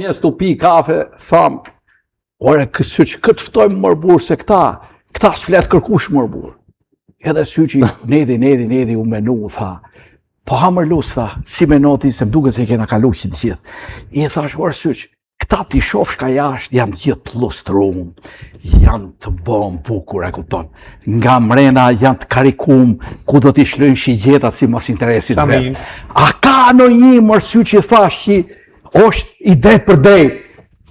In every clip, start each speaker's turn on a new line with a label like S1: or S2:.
S1: mjes të pi kafe, tham, ore, këtë ftojmë mërbur, se këta s'flet kërkush mërbur. Edhe syqi, nedi, u menu, tha, po hamërlus, tha, si menoti, se m'duket se kena kalu që të gjithë. I thash, ore, syq, këta t'i shofsh ka jashtë, janë gjithë lustrum, janë të bom bukur, e kupton. Nga mrena janë të karikum, ku do t'i shlojnë shigjetat si mas interesit vetë. A ka në një mërësy që i thash që është i drejt për drejt,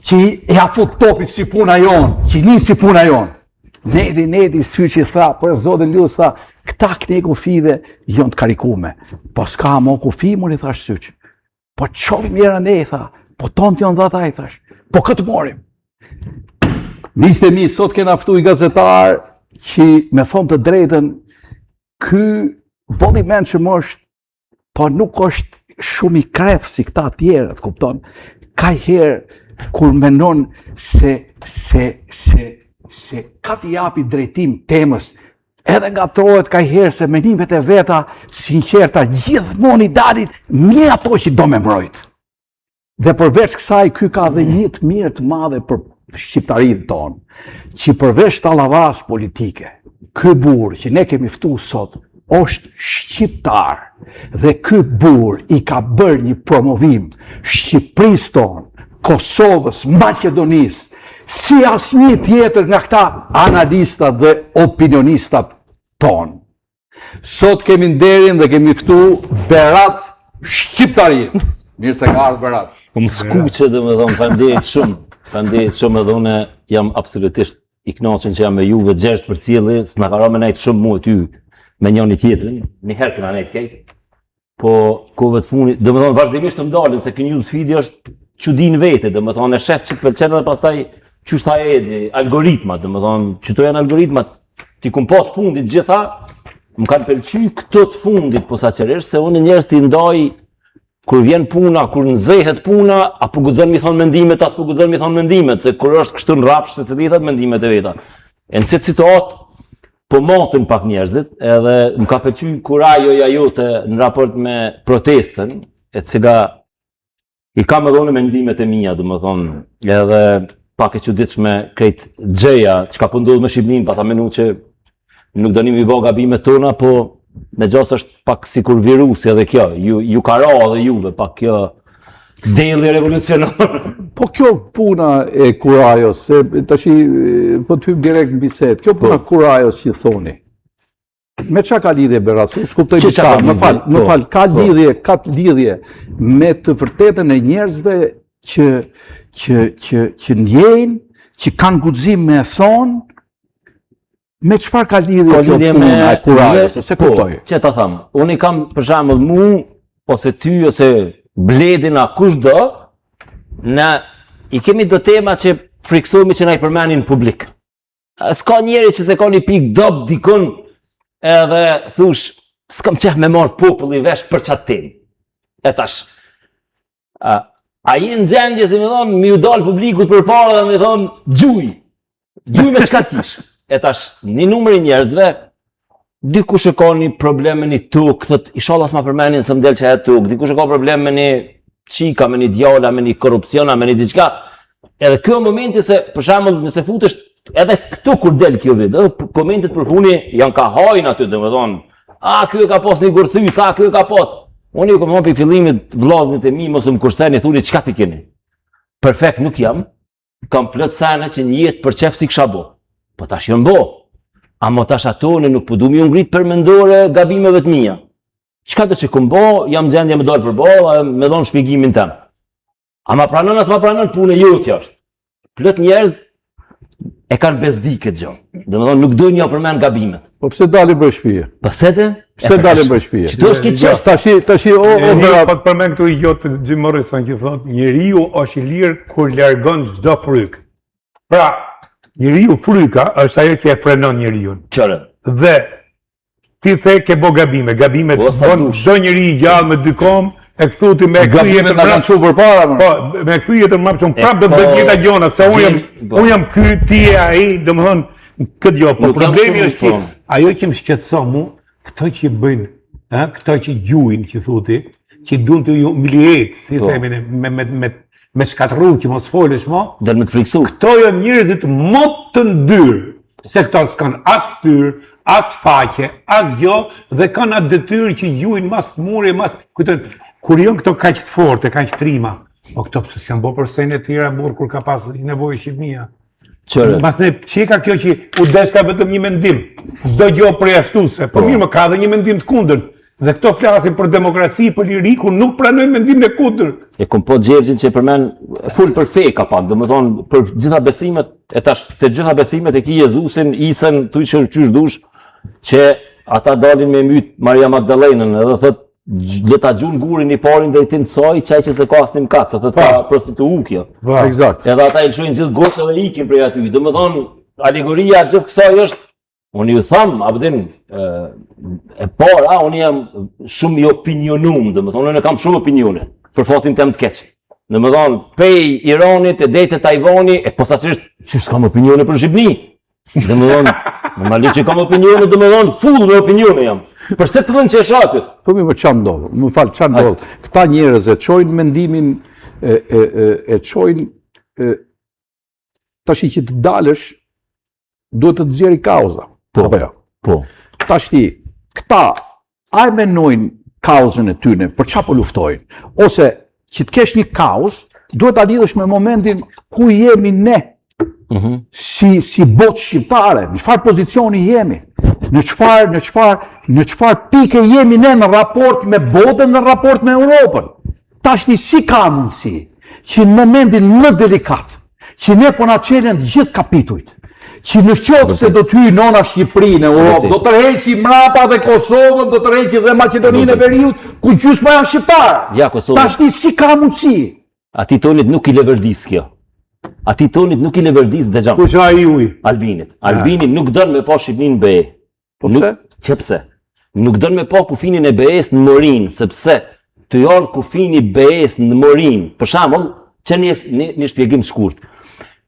S1: që i ha fut topit si puna jonë, që një si puna jonë. Nedi, sy që i tha, për zotë ljus, tha, këta këne kufive janë të karikume. Po s'ka mo kufi, më një thash syq. Po qovë mjera ne, i tha, po tonë t'jon dhe ta, i thash, po këtë morim. Niste mi, sot kena ftu i gazetar që me thonë të drejten, ky bodi menqëm është, po nuk është shumë i kref si këta tjerët, kupton? Ka herë kur menon se ka t'i japi drejtim temës, edhe nga trohet ka herë se menimet e veta sinqerta gjithmonë i dalit mje ato që do me mbrojt. Dhe përveç kësaj, ky ka dhe një të mirë të madhe për shqiptarinë tonë, që përveç tallavas politike, ky burr që ne kemi ftu sot, është shqiptar. Dhe ky burr i ka bërë një promovim Shqipërisë tonë, Kosovës, Maqedonisë, si asnjë tjetër nga këta analistat dhe opinionistat tonë. Sot kemi nderin dhe kemi ftu Berat Shqiptarinë. Mirë se ka ardhur Berat.
S2: Më skuqe dhe me thonë, faleminderit shumë edhe une jam absolutisht i kënaqur që jam me juve 6 për cilë, s'na ka rënë nejtë shumë mua ty me njëri tjetrin, një herë këna nejtë kejtë, po kove të funit, dhe me thonë vazhdimisht të mdalin, se kjo newsfeed është çudin vete, dhe me thonë e shef që të pëlqen dhe pastaj qështa e algoritmat, dhe me thonë që to janë algoritmat, ti kum po të fundit gjitha, më kanë pëlqy këto të fundit posaçërisht, se unë njerëz t'i ndaj kur vjen puna, kur nxehet puna, apo guxon mi thon mendimet, as po guxon mi thon mendimet, se kur është kështu në rrafsh se cili thot mendimet e veta. E në çet situatë po motin pak njerëzit, edhe më ka pëlqyer kurajoja jote në raport me protestën, e cila i kam edhe unë mendimet e mia, domethënë, edhe pak e çuditshme krejt xheja, çka po ndodh me Shqipërinë, pa ta menuar që nuk doni mi bë gabimet tona, po me gjas është pak si kur virusi edhe kjo, ju ka ra edhe juve, pak kjo deli revolucionar.
S1: Po kjo puna e kurajos, se tashi po të hyp direkt në bisedë, kjo puna kurajos që thoni, me qa ka lidhje Berat? S'kuptoj diçka, më fal, ka lidhje me të vërtetën e njerëzve që ndjejnë, që kanë guxim me thonë, me çfarë ka lidhje kjo puna e kurajos, se kuptoj.
S2: Që ta them, unë i kam për shembull mu, ose ty, ose Bledin, a kushdo, ne i kemi do tema që friksohemi që na i përmenin publik. S'ka njeri që se ka një pikë dob dikun, edhe thush, s'kam qef me marrë populli vesh për qatë temë. E tash, a i në gjendje se me thonë, mi u dalë publikut për para dhe me thonë, gjuj me qka t'kish. E tash, një numër i njerëzve, dikush e ka një problem me një tukë, thot, inshallah s'ma përmenin se m'del që e tukë, dikush e ka problem me një qika, me një djala, me një korupciona, me një diçka. Edhe kjo momenti se, për shembull, nëse futesh edhe këtu kur del kjo video, komentet për funi janë ka hajnë aty, dhe me thonë, kjo e ka pas një gërthys, kjo e ka pas. Unë ju kom thonë për fillimit vllaznit e mi, mos më kurseni, thuni, çka ti keni? Perfekt nuk jam, kam plot sene që një jetë për qef si kisha bo. Po tash jam bo. Amo tash ato në nuk po du mi ngrit përmendore gabimeve të mia. Çka do që kum bo, jam gjendje me dalë për bolla, me dhon shpjegimin tëm. Ama pranon as ma pranon punë jote është. Plot njerëz e kanë bezdikë gjë. Domethënë nuk dojnë ja përmend gabimet.
S1: Po pse dalin për shtëpi?
S2: Pse të?
S1: Pse dalin për shtëpi?
S2: Çdo është këtë
S1: tash o
S3: po të përmend këtu i jotë Jim Morrison që thotë njeriu është i lirë kur largon çdo frikë. Pra, njeriu fryka është ajo që e frenon njeriu.
S2: Qërë.
S3: Dhe ti the ke bo gabime, gabimet bon çdo njeri i gjallë me dy kom, e kthuti me
S1: gabimet na kanë çuar përpara.
S3: Po, me kthy jetën më shumë prapë do të bëj gjitha gjona, se unë jam ky, ti je ai, domethënë këtë jo, po problemi është që ajo që më shqetëson mua, këto që bëjnë, këto që gjuajnë, që thotë, që duan të ju miliet, si themin me me shkatërru që mos folesh mo,
S2: Del me të friksu.
S3: këto janë njerëzit më të ndyrë, se këto s'kan as fytyrë, as faqe, as gjo, dhe kanë atë detyrë që gjuhin mas mure, kur janë këto kaq të forte, kaq trima, o këto pse s'janë bo për sejnë e tjera burë kur ka pas nevojë Shqipnia.
S2: Qërë,
S3: Mas ne qeka kjo që u deshka vetëm një mendim, çdo gjë përjashtuese, por mirë më ka dhe një mendim të kundërt. Dhe këto flasin për demokraci, për liri, ku nuk pranojnë mendimin e kundërt.
S2: e kom po Gjergjin që përmen full për fe ka pak, dhe më thonë për gjitha besimet, e tash të gjitha besimet e ki Jezusin, Isën, tuj që qysh dush, që ata dalin me myt Maria Magdalenën, edhe thët, le ta gjun gurin i parin dhe i tim soj, qaj që se ka asnim katë, se thët ka prostituu kjo.
S1: Eksakt.
S2: Edhe ata i lëshojnë gjithë gotëve dhe ikin prej aty. Dhe më thonë, alegoria gjithë kësaj është, unë ju thamë, abdin, e para, unë jam shumë i opinionum, dhe më thonë, unë e kam shumë opinione, për fatin tem të keqë. Dhe më thonë, pej Iranit, e dejtë Tajvani, e posaçërisht, që s'kam opinione për Shqipni. Dhe më thonë, normalisht që kam opinione, dhe më thonë, full me opinione jam. Për se të dhënë që është aty.
S1: Po mi më qanë ndodhë, më falë qanë ndodhë. Këta njerëz e qojnë mendimin, e qojnë, tash që të dalësh, duhet të të zjeri kauza. Apo jo?
S2: Po.
S1: Tash këta, a e menojnë kauzën e tyne, për qa po luftojnë? Ose që të kesh një kauz, duhet ta lidhësh me momentin ku jemi ne, si botë shqiptare, në çfarë pozicioni jemi, në çfarë pike jemi ne në raport me botën, në raport me Europën. Tashni si ka mundësi që në momentin më delikat, që ne po na çelen të gjithë kapitujt, që në qoftë se do të hyjë nona Shqipëri në Europë, do të rreqi mrapa dhe Kosovën, do të rreqi dhe Maqedoninë e Veriut, ku gjysma janë shqiptarë.
S2: Ja, Kosovë.
S1: Tashni si ka mundësi?
S2: Ati tonit nuk i levërdis kjo. Ati tonit nuk i levërdis dhe gjamë.
S3: Kush ai uj?
S2: Albinit. Albini nuk dënë me pa Shqipnin në BE.
S1: Po pse?
S2: Që pse? Nuk dënë me pa kufinin e BE-s në Morin, sepse të jarë kufini BE-s në Morin. Për shembull, që një shpjegim shkurt.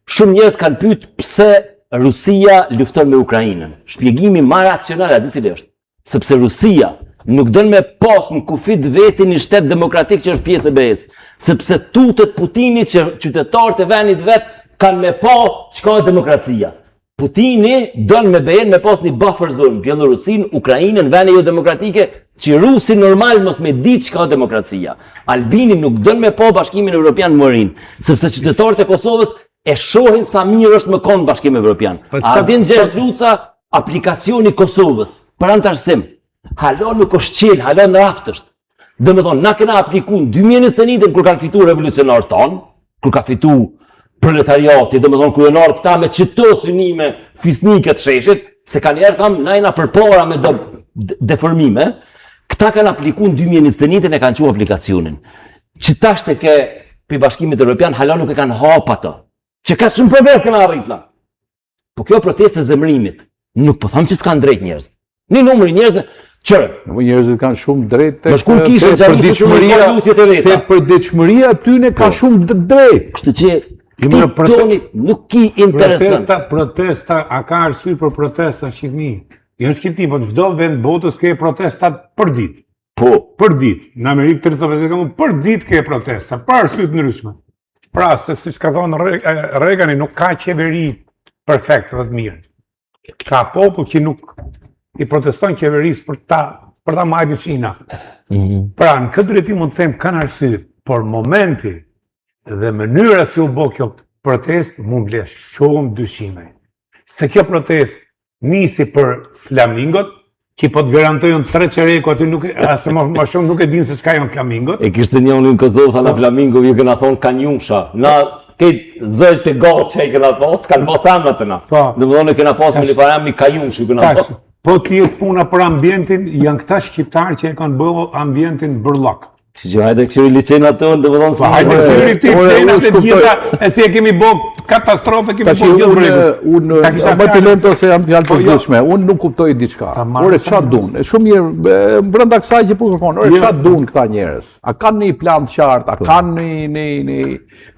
S2: Shumë njerëz kanë pyet pse Rusia lufton me Ukrainën. Shpjegimi më racional a di cili është? Sepse Rusia nuk dënë me pas në kufit vetin një shtet demokratik që është pjesë e BE-s. Sepse tutet Putinit që qytetarët e vendit vet kanë me pa çka është demokracia. Putini dënë me BE-n me pas një buffer zone, Bielorusin, Ukrainën, vende jo demokratike, që rusi normal mos me ditë çka është demokracia. Albini nuk dënë me pa Bashkimin Evropian Morin, sepse qytetarët e Kosovës e shohin sa mirë është më konë Bashkim Evropian. A din Gjergj Luca aplikacioni Kosovës, për antarësim, halo nuk është qelë, halo në raft është. Dhe me thonë, na kena apliku në 2021 kur kanë fitu revolucionarë tonë, kur ka fitu proletariati, dhe me thonë kryenarë këta me qëto synime fisnike të sheshit, se kanë njerë kam najna për para me deformime, këta kanë apliku në 2021 e kanë që aplikacionin. Që tash të ke për Bashkimit Evropian, halo nuk e kanë hapa të. Që ka shumë progres këna arritna. Po kjo protest e zemrimit, nuk po thamë që s'kanë drejt njerëz. Një numëri njerëzë, qërë.
S1: Njerëzit kanë shumë drejt
S2: Më shkun kishën gjami se shumë i ka lutjet e veta.
S1: Te përditshmëria tyne ka shumë drejt.
S2: Kështu që këti tonit nuk ki interesant.
S3: Protesta, a ka arsye për protesta në Shqipni? Jo në Shqipni, po çdo vend botës ke protestat për ditë.
S2: Po.
S3: Për ditë. Në Amerikë 35 për ditë ke protesta, për arsye të ndryshme. Pra, se siç ka thonë Reagani, nuk ka qeveri perfekte dhe të mirë. Ka popull që nuk i proteston qeverisë për ta marrë Shina. Pra, në këtë drejtim mund të them kanë arsye, por momenti dhe mënyra si u bë kjo protest mund ble shumë dyshime. Se kjo protest nisi për flamingot, që po të garantojnë 3 qereku aty nuk asë më shumë nuk e dinë se çka janë flamingot.
S2: E kishte një unë në Kosovë, tha në flamingo, ju këna thonë kanjumsha. Na, këtë zështë e gallë që i këna pas, kanë pas emrat të na. Dhe më thonë e këna pas me një farem një kanjumsh, ju këna pas.
S3: Po t'jetë puna për ambientin, janë këta shqiptarë që e kanë bëvo ambientin bërlok.
S2: Që hajde këshiri liqena tonë, dhe më thonë s'ma.
S3: Hajde këshiri ti plenat e gjitha, e si e kemi bo katastrofe, kemi bo gjithë bregu.
S1: Më të lëmë të se jam fjallë përgjithshme, unë nuk kuptoj diçka. Ore qa dunë, shumë mirë, brënda kësaj që përkërfonë, ore qa dunë këta njerës? A kanë një plan të qartë, a kanë një...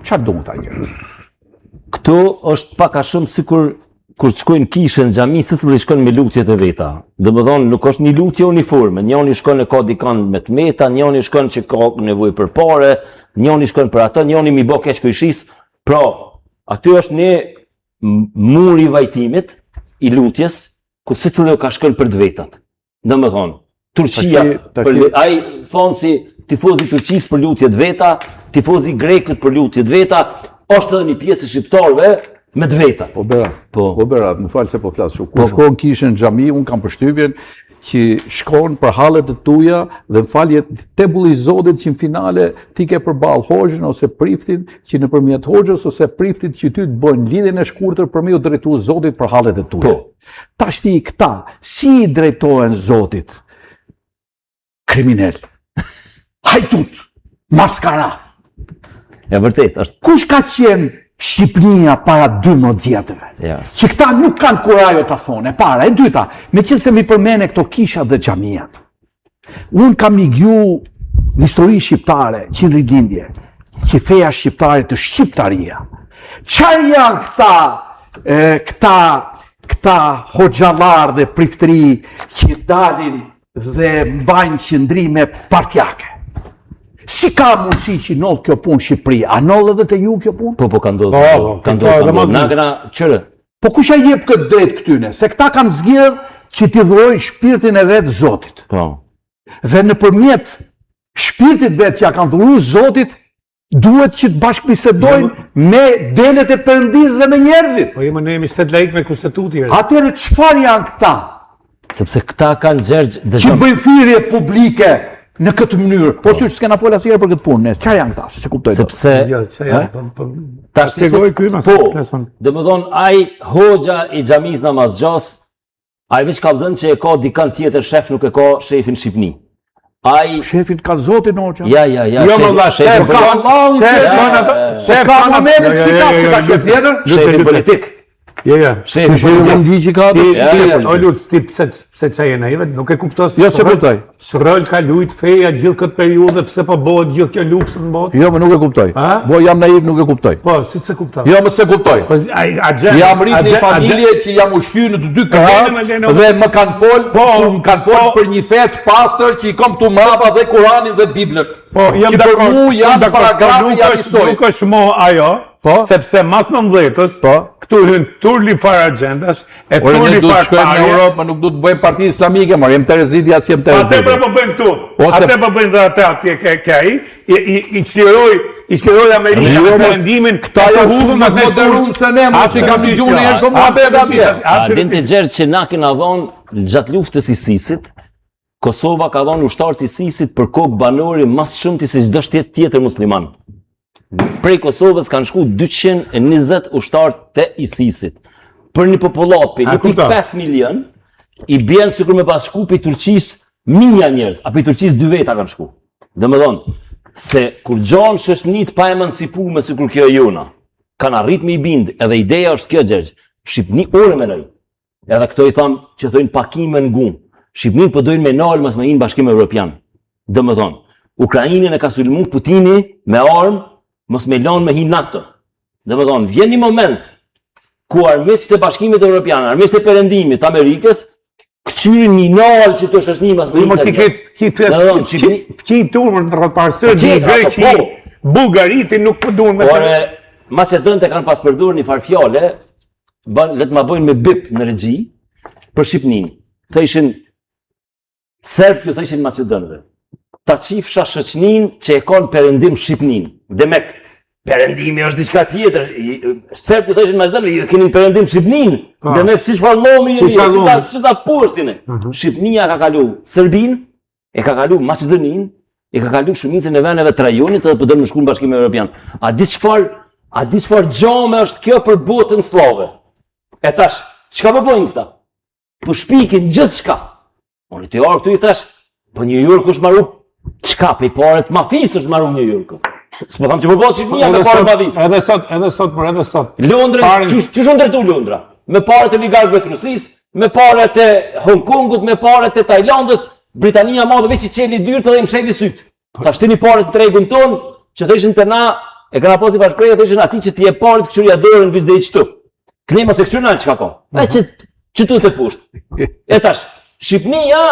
S1: Qa dunë këta njerës?
S2: Këto është paka shumë sikur kur të shkojnë kishën në xhami, se s'do shkojnë me lutjet e veta. Dhe më thonë, nuk është një lutje uniforme, njëri shkon e ka dikan me të meta, njëri shkon që ka nevojë për pare, njoni shkojnë për atë, njoni mi bo keq kujshis, pra, aty është një muri i vajtimit, i lutjes, ku si cilë ka shkëll për dvetat. Dhe më thonë, Turqia, ai thonë si tifozi Turqis për lutjet veta, tifozi Grekët për lutjet veta, është edhe një pjesë shqiptarëve me dvetat.
S1: Po Berat, më falë se po flasë shumë. Kur shkon kishën në xhami, unë kam përshtypjen që shkon për hallet e tuja dhe më falje tembulli i Zotit që në finale ti ke përballë Hoxhën ose Priftin që nëpërmjet Hoxhës ose Priftit që ty të bëjnë lidhjen e shkurtër për me u drejtuar Zotit për hallet e tuja. Tashti këta si i drejtohen Zotit? Kriminal. Hajtut, maskara.
S2: E vërtet, është...
S1: Kush ka qenë Shqipënia para 12 vjetëve?
S2: Yes.
S1: Që këta nuk kanë kurajo të thonë, e para, e dyta, me qënë se mi përmene këto kisha dhe xhamijat. Unë kam një gju një histori shqiptare, që në rilindje, që feja shqiptare të shqiptaria. Çfarë janë këta hoxhallar dhe priftëri që dalin dhe mbajnë qëndrime partjake? Si ka mundësi që nollë kjo punë Shqipëri? A nollë edhe të ju kjo punë?
S2: Po, ka ndodhë. Na këna qërë.
S1: Po kush a jep këtë drejtë këtyne? Se këta kanë zgjedhur që t'i dhurojnë shpirtin e vetë Zotit.
S2: Po.
S1: Dhe nëpërmjet shpirtit vetë që ja kanë dhuruar Zotit, duhet që të bashkëbisedojnë me delet e Perëndisë dhe me njerëzit.
S3: Po jemi shtet laik me kushtetuti.
S1: Atëherë çfarë janë këta?
S2: Sepse këta kanë gjergj
S1: Që bëjnë thirrje publike në këtë mënyrë. Po që s'kena folë asnjëherë për këtë punë. Çfarë janë këta? Se kuptoj.
S2: Sepse
S3: ta shpjegoj ky më
S2: po. Domethënë ai hoxha i xhamis namazxhos, ai veç kallzon që e ka dikant tjetër shef, nuk e ka shefin Shqipni. Ai
S1: shefin ka Zotin hoxha.
S2: Ja.
S3: Jo më dha shef
S1: ka Allahu, shef ka Muhamedi që ka shef tjetër,
S2: shefi politik.
S3: Ja.
S2: Shefi politik.
S1: Ligji ka atë.
S3: O lut, ti pse çaj naive, nuk e kuptos.
S1: Jo, se kuptoj.
S3: Rol ka lujt feja gjithë këtë periudhë, pse po bëhet gjithë kjo lupsë në botë?
S1: Jo, më nuk e kuptoj. Bo jam naiv, nuk e kuptoj.
S3: Po, si se kuptoj?
S1: Jo, më se kuptoj. Jam rrit një familje që jam ushqyer në të dy këmbë dhe më kanë fol për një fet pastër që i kam tu mrapa dhe Kur'anin dhe Biblën.
S3: Po, jam
S1: për mu janë paragrafi ja njësoj.
S3: Nuk është mo ajo, sepse mas 19-ës, këtu hyn turli fare agendash, e turli fare
S1: parje. Në Europë, nuk du të bëjmë parti islamike, mar jem Terezidi, as jem Terezidi.
S3: Ate po bëjmë këtu, ate po bëjmë dhe ate atje ke ai, i çliroj Amerikën në perëndimin,
S1: këta janë shumë më moderun se ne, mos i kam dëgjuar një herë komunitet atje.
S2: A dinte gjerë që na kena dhonë gjatë luftës i Sisit, Kosova ka dhonë ushtarët i Sisit për kokë banori mas shumëti se çdo shtet tjetër musliman. Prej Kosovës kanë shku 220 ushtarë të ISIS-it. Për një popullat, 1.5 milion, i bjenë sikur me pas shku për Turqisë minja njerëz, a për Turqisë 2 veta kanë shku. Dhe më thonë, se kur gjonë shëshnit pa emancipume sikur kjo e jona, kanë arrit me i bindë, edhe ideja është kjo gjergjë, Shqipni ore me nëjë. Edhe këto i thamë që thojnë pakime në gumë. Shqipnin për dojnë me nalë mas me inë bashkim Evropian. Dhe më thonë, Ukrajinin e ka sulmu Putini me armë, mos me lanë me hi NATO. Dhe më thonë, vjen një moment ku armiqtë e bashkimit Evropian, armiqtë e perëndimit Amerikës, këqyrin një nalë që të shëshni mas me inë.
S3: Fqi turmër në rrët parësër, një Greqi, Bullgariti nuk përdur me të...
S2: Ore, Macedonët e kanë pas përdur një farfjale, le të ma bojnë me bip në regji, për Shqipnin. Thëshin, Serbë ju thëshin Macedonëve. Ta qifsha shëqnin që e konë perëndim Shqipnin. Dhe me perëndimi është diçka tjetër. Serbë ju thëshin Macedonëve, ju keni perëndim Shqipnin. Dhe me që shfar lomi jeni, qësa pushtine. Shqipnia ka kalu Serbin, e ka kalu Macedonin, e ka kalu shumicën e veneve të rajonit edhe përdojnë në shku në Bashkimin Evropian. A di çfarë gjame është kjo për botën slave? E tash, çka po bojnë këta? Po shpikin gjithë shka. Unë të jarë këtu i thash, po New York është maru, qka pe i paret mafisë është maru New York. S'po thamë që po bëhet Shqipnia me paret mafisë.
S3: Edhe sot.
S2: Londra, që shumë drejtu Londra? Me paret e oligarkëve të Rusisë, me paret e Hong Kongut, me paret e Tajlandës, Britania madhe veç i qeli dyrtë dhe i msheli sytë. Ta shtini paret në tregun tonë, që të ishin të na, e këna posi bashkëpreja të ishin ati që t'je paret këqyria dorën viz dhe i qëtu. Këne mos e këqyrinal që ka ko. E që tu të pusht. E tash, Shqipnia,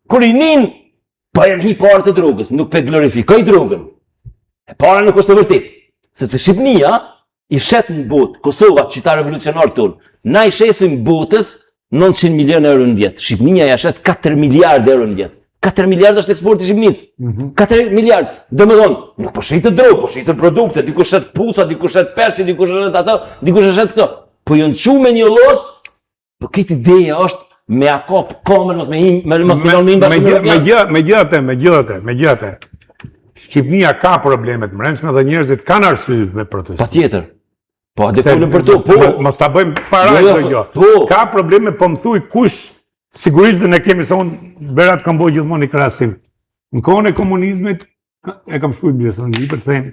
S2: kur i nin, pa janë hi parët e drogës, nuk pe glorifikoj drogën. E para nuk është e vërtet, sepse Shqipnia i shet në botë, Kosova, qita revolucionar tonë, na i shesim botës 900 milion euro në vjetë. Shqipnia ja shet 4 miliard euro në vjetë. 4 miliard është eksporti i Shqipnisë. 4 miliard. Domethënë, nuk po shitet drogë, po shitet produkte, dikush shet puca, dikush shet persi, dikush shet ato, dikush shet këto. Po janë çu me një llos, po këtë ideja është me akop komën mos
S3: Megjithatë. Shqipnia ka problemet mbrëmshme dhe njerëzit kanë arsye me protestë.
S2: Patjetër. Po, a dhe folëm për to,
S3: Mos ta bëjmë para kjo. Ka probleme, po më thuj kush sigurisht ne kemi se unë Berat kam bërë gjithmonë i krahasim. Në kohën e komunizmit, e kam shkruar bjesën në libër, them,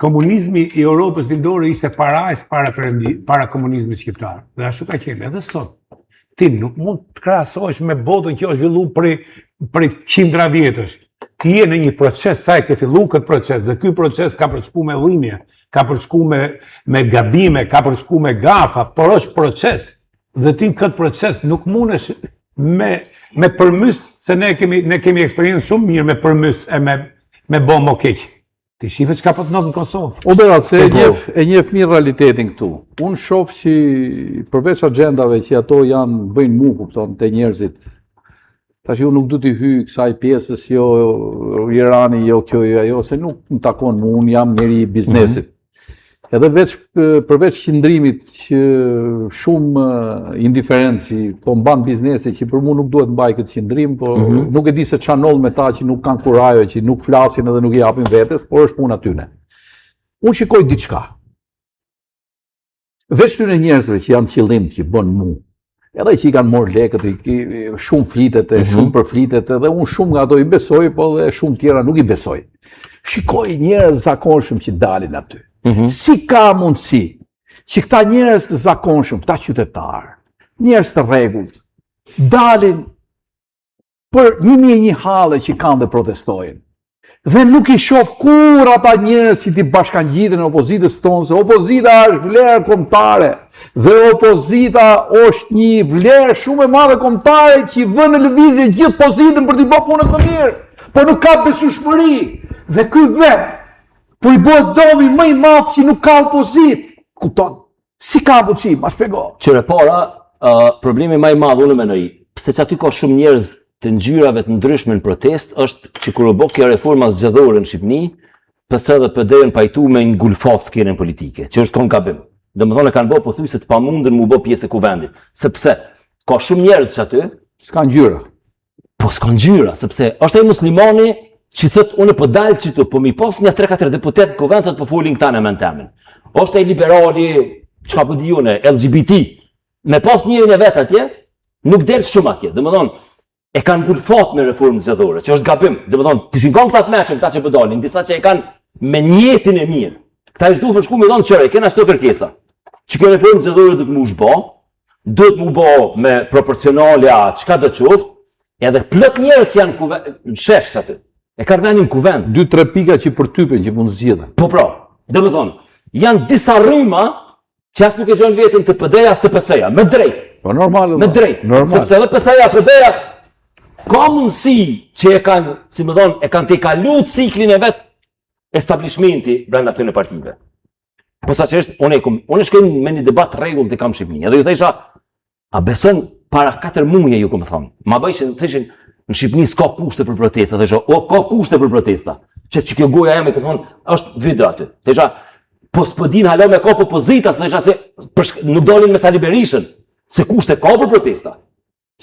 S3: komunizmi i Europës lindore ishte para komunizmit shqiptar. Dhe ashtu ka qenë edhe sot. Ti nuk mund të krahasohesh me botën që është zhvilluar prej qindra vjetësh. Ti je në një proces, sa e ke fillu këtë proces, dhe ky proces ka përshku me dhimbje, ka përshku me gabime, ka përshku me gafa, por është proces. Dhe ti këtë proces nuk mundesh me përmys, se ne kemi eksperiencë shumë mirë me përmys e me bo më keq. Ti shife çka po të ndodh në Kosovë.
S1: O Berat, se e njeh mirë realitetin këtu. Unë shoh që përveç agjendave që ato bëjnë mu, kupton, te njerëzit. Tash unë nuk du t'i hyj kësaj pjesës, jo Irani, jo kjo, jo ajo, se nuk më takon mu, unë jam njeri i biznesit. Edhe përveç qëndrimit që shumë indiferenci, po mban biznesi që për mu nuk duhet mbaj këtë qëndrim, po nuk e di se çanoll me ta që nuk kanë kurajo, që nuk flasin edhe nuk i japin vetes, por është puna tyne. Unë shikoj diçka. Veç tyne njerëzve që janë qëllim që bën mu, edhe që i kanë morë lekët, shumë flitet, shumë përflitet, edhe unë shumë nga ato i besoj, po dhe shumë tjera nuk i besoj. Shikoj njerëz zakonshëm që dalin aty. Si ka mundësi që këta njerëz të zakonshëm, këta qytetarë, njerëz të rregullt, dalin për 1001 halle që kanë dhe protestojnë. Dhe nuk i shoh kur ata njerëz që ti bashkangjiten në opozitës tonë, se opozita është vlerë kombëtare. Dhe opozita është një vlerë shumë e madhe kombëtare që vën në lëvizje gjithë pozitën për t'i bërë punën më mirë. Por nuk ka besueshmëri. Dhe ky vend, po i bëhet domi më i madh që nuk ka opozitë. Kupton? Si ka mundësi? Ma shpjego.
S2: Qëre para, problemi më i madh unë mendoj, pse që aty ka shumë njerëz të ngjyrave të ndryshme në protest, është që kur u bë kjo reforma zgjedhore në Shqipëni, PS dhe PD-n pajtu me një gulfat skenën politike, që është kon gabim. Domethënë kanë bërë pothuajse të pamundën mu bë pjesë e kuvendit. Sepse ka shumë njerëz që aty
S1: s'kan ngjyra.
S2: Po s'kan ngjyra, sepse është ai muslimani që thotë unë po dal çito, po mi pas një 3-4 deputet në kuvend të po folin këta në mentemin. Është ai liberali, çka po di unë, LGBT, me pas njërin e vet atje, nuk del shumë atje. Domethënë e kanë gulfat me reformën zgjedhore, që është gabim. Domethënë, ti shikon këta të mëshëm, këta që po dalin, disa që e kanë me njetin e mirë. Këta është duhet më shku me thonë çore, kena çto kërkesa. Që kjo reformë zgjedhore duhet më u bë, duhet më bë me proporcionalja, çka do të qoftë, edhe plot njerëz janë në shesh aty. E kanë vendin kuvend.
S1: 2-3 pika që përtypen që mund zgjidhen.
S2: Po pra, domethënë, janë disa rryma që as nuk e gjon veten të PD-ja as të PS-ja, me drejt.
S1: Po normal.
S2: Me drejt. Sepse edhe PS-ja, PD-ja ka mundësi që e kanë, si më thonë, e kanë të kalu ciklin e vetë establishmenti brenda këtyre partive. Po sa që është, unë shkoj me një debat rregull të kam Shqipëni, edhe ju thesha, a beson para 4 muaj ju këmë thonë, ma bëjshin, theshin, në Shqipëni s'ka kushte për protesta, thesha, ka kushte për protesta, që kjo goja jam e këmë thonë, është video aty, thesha, po s'pëdin halo me ka për pozitas, thesha se nuk dolin me Sali Berishën, se kushte ka për protesta,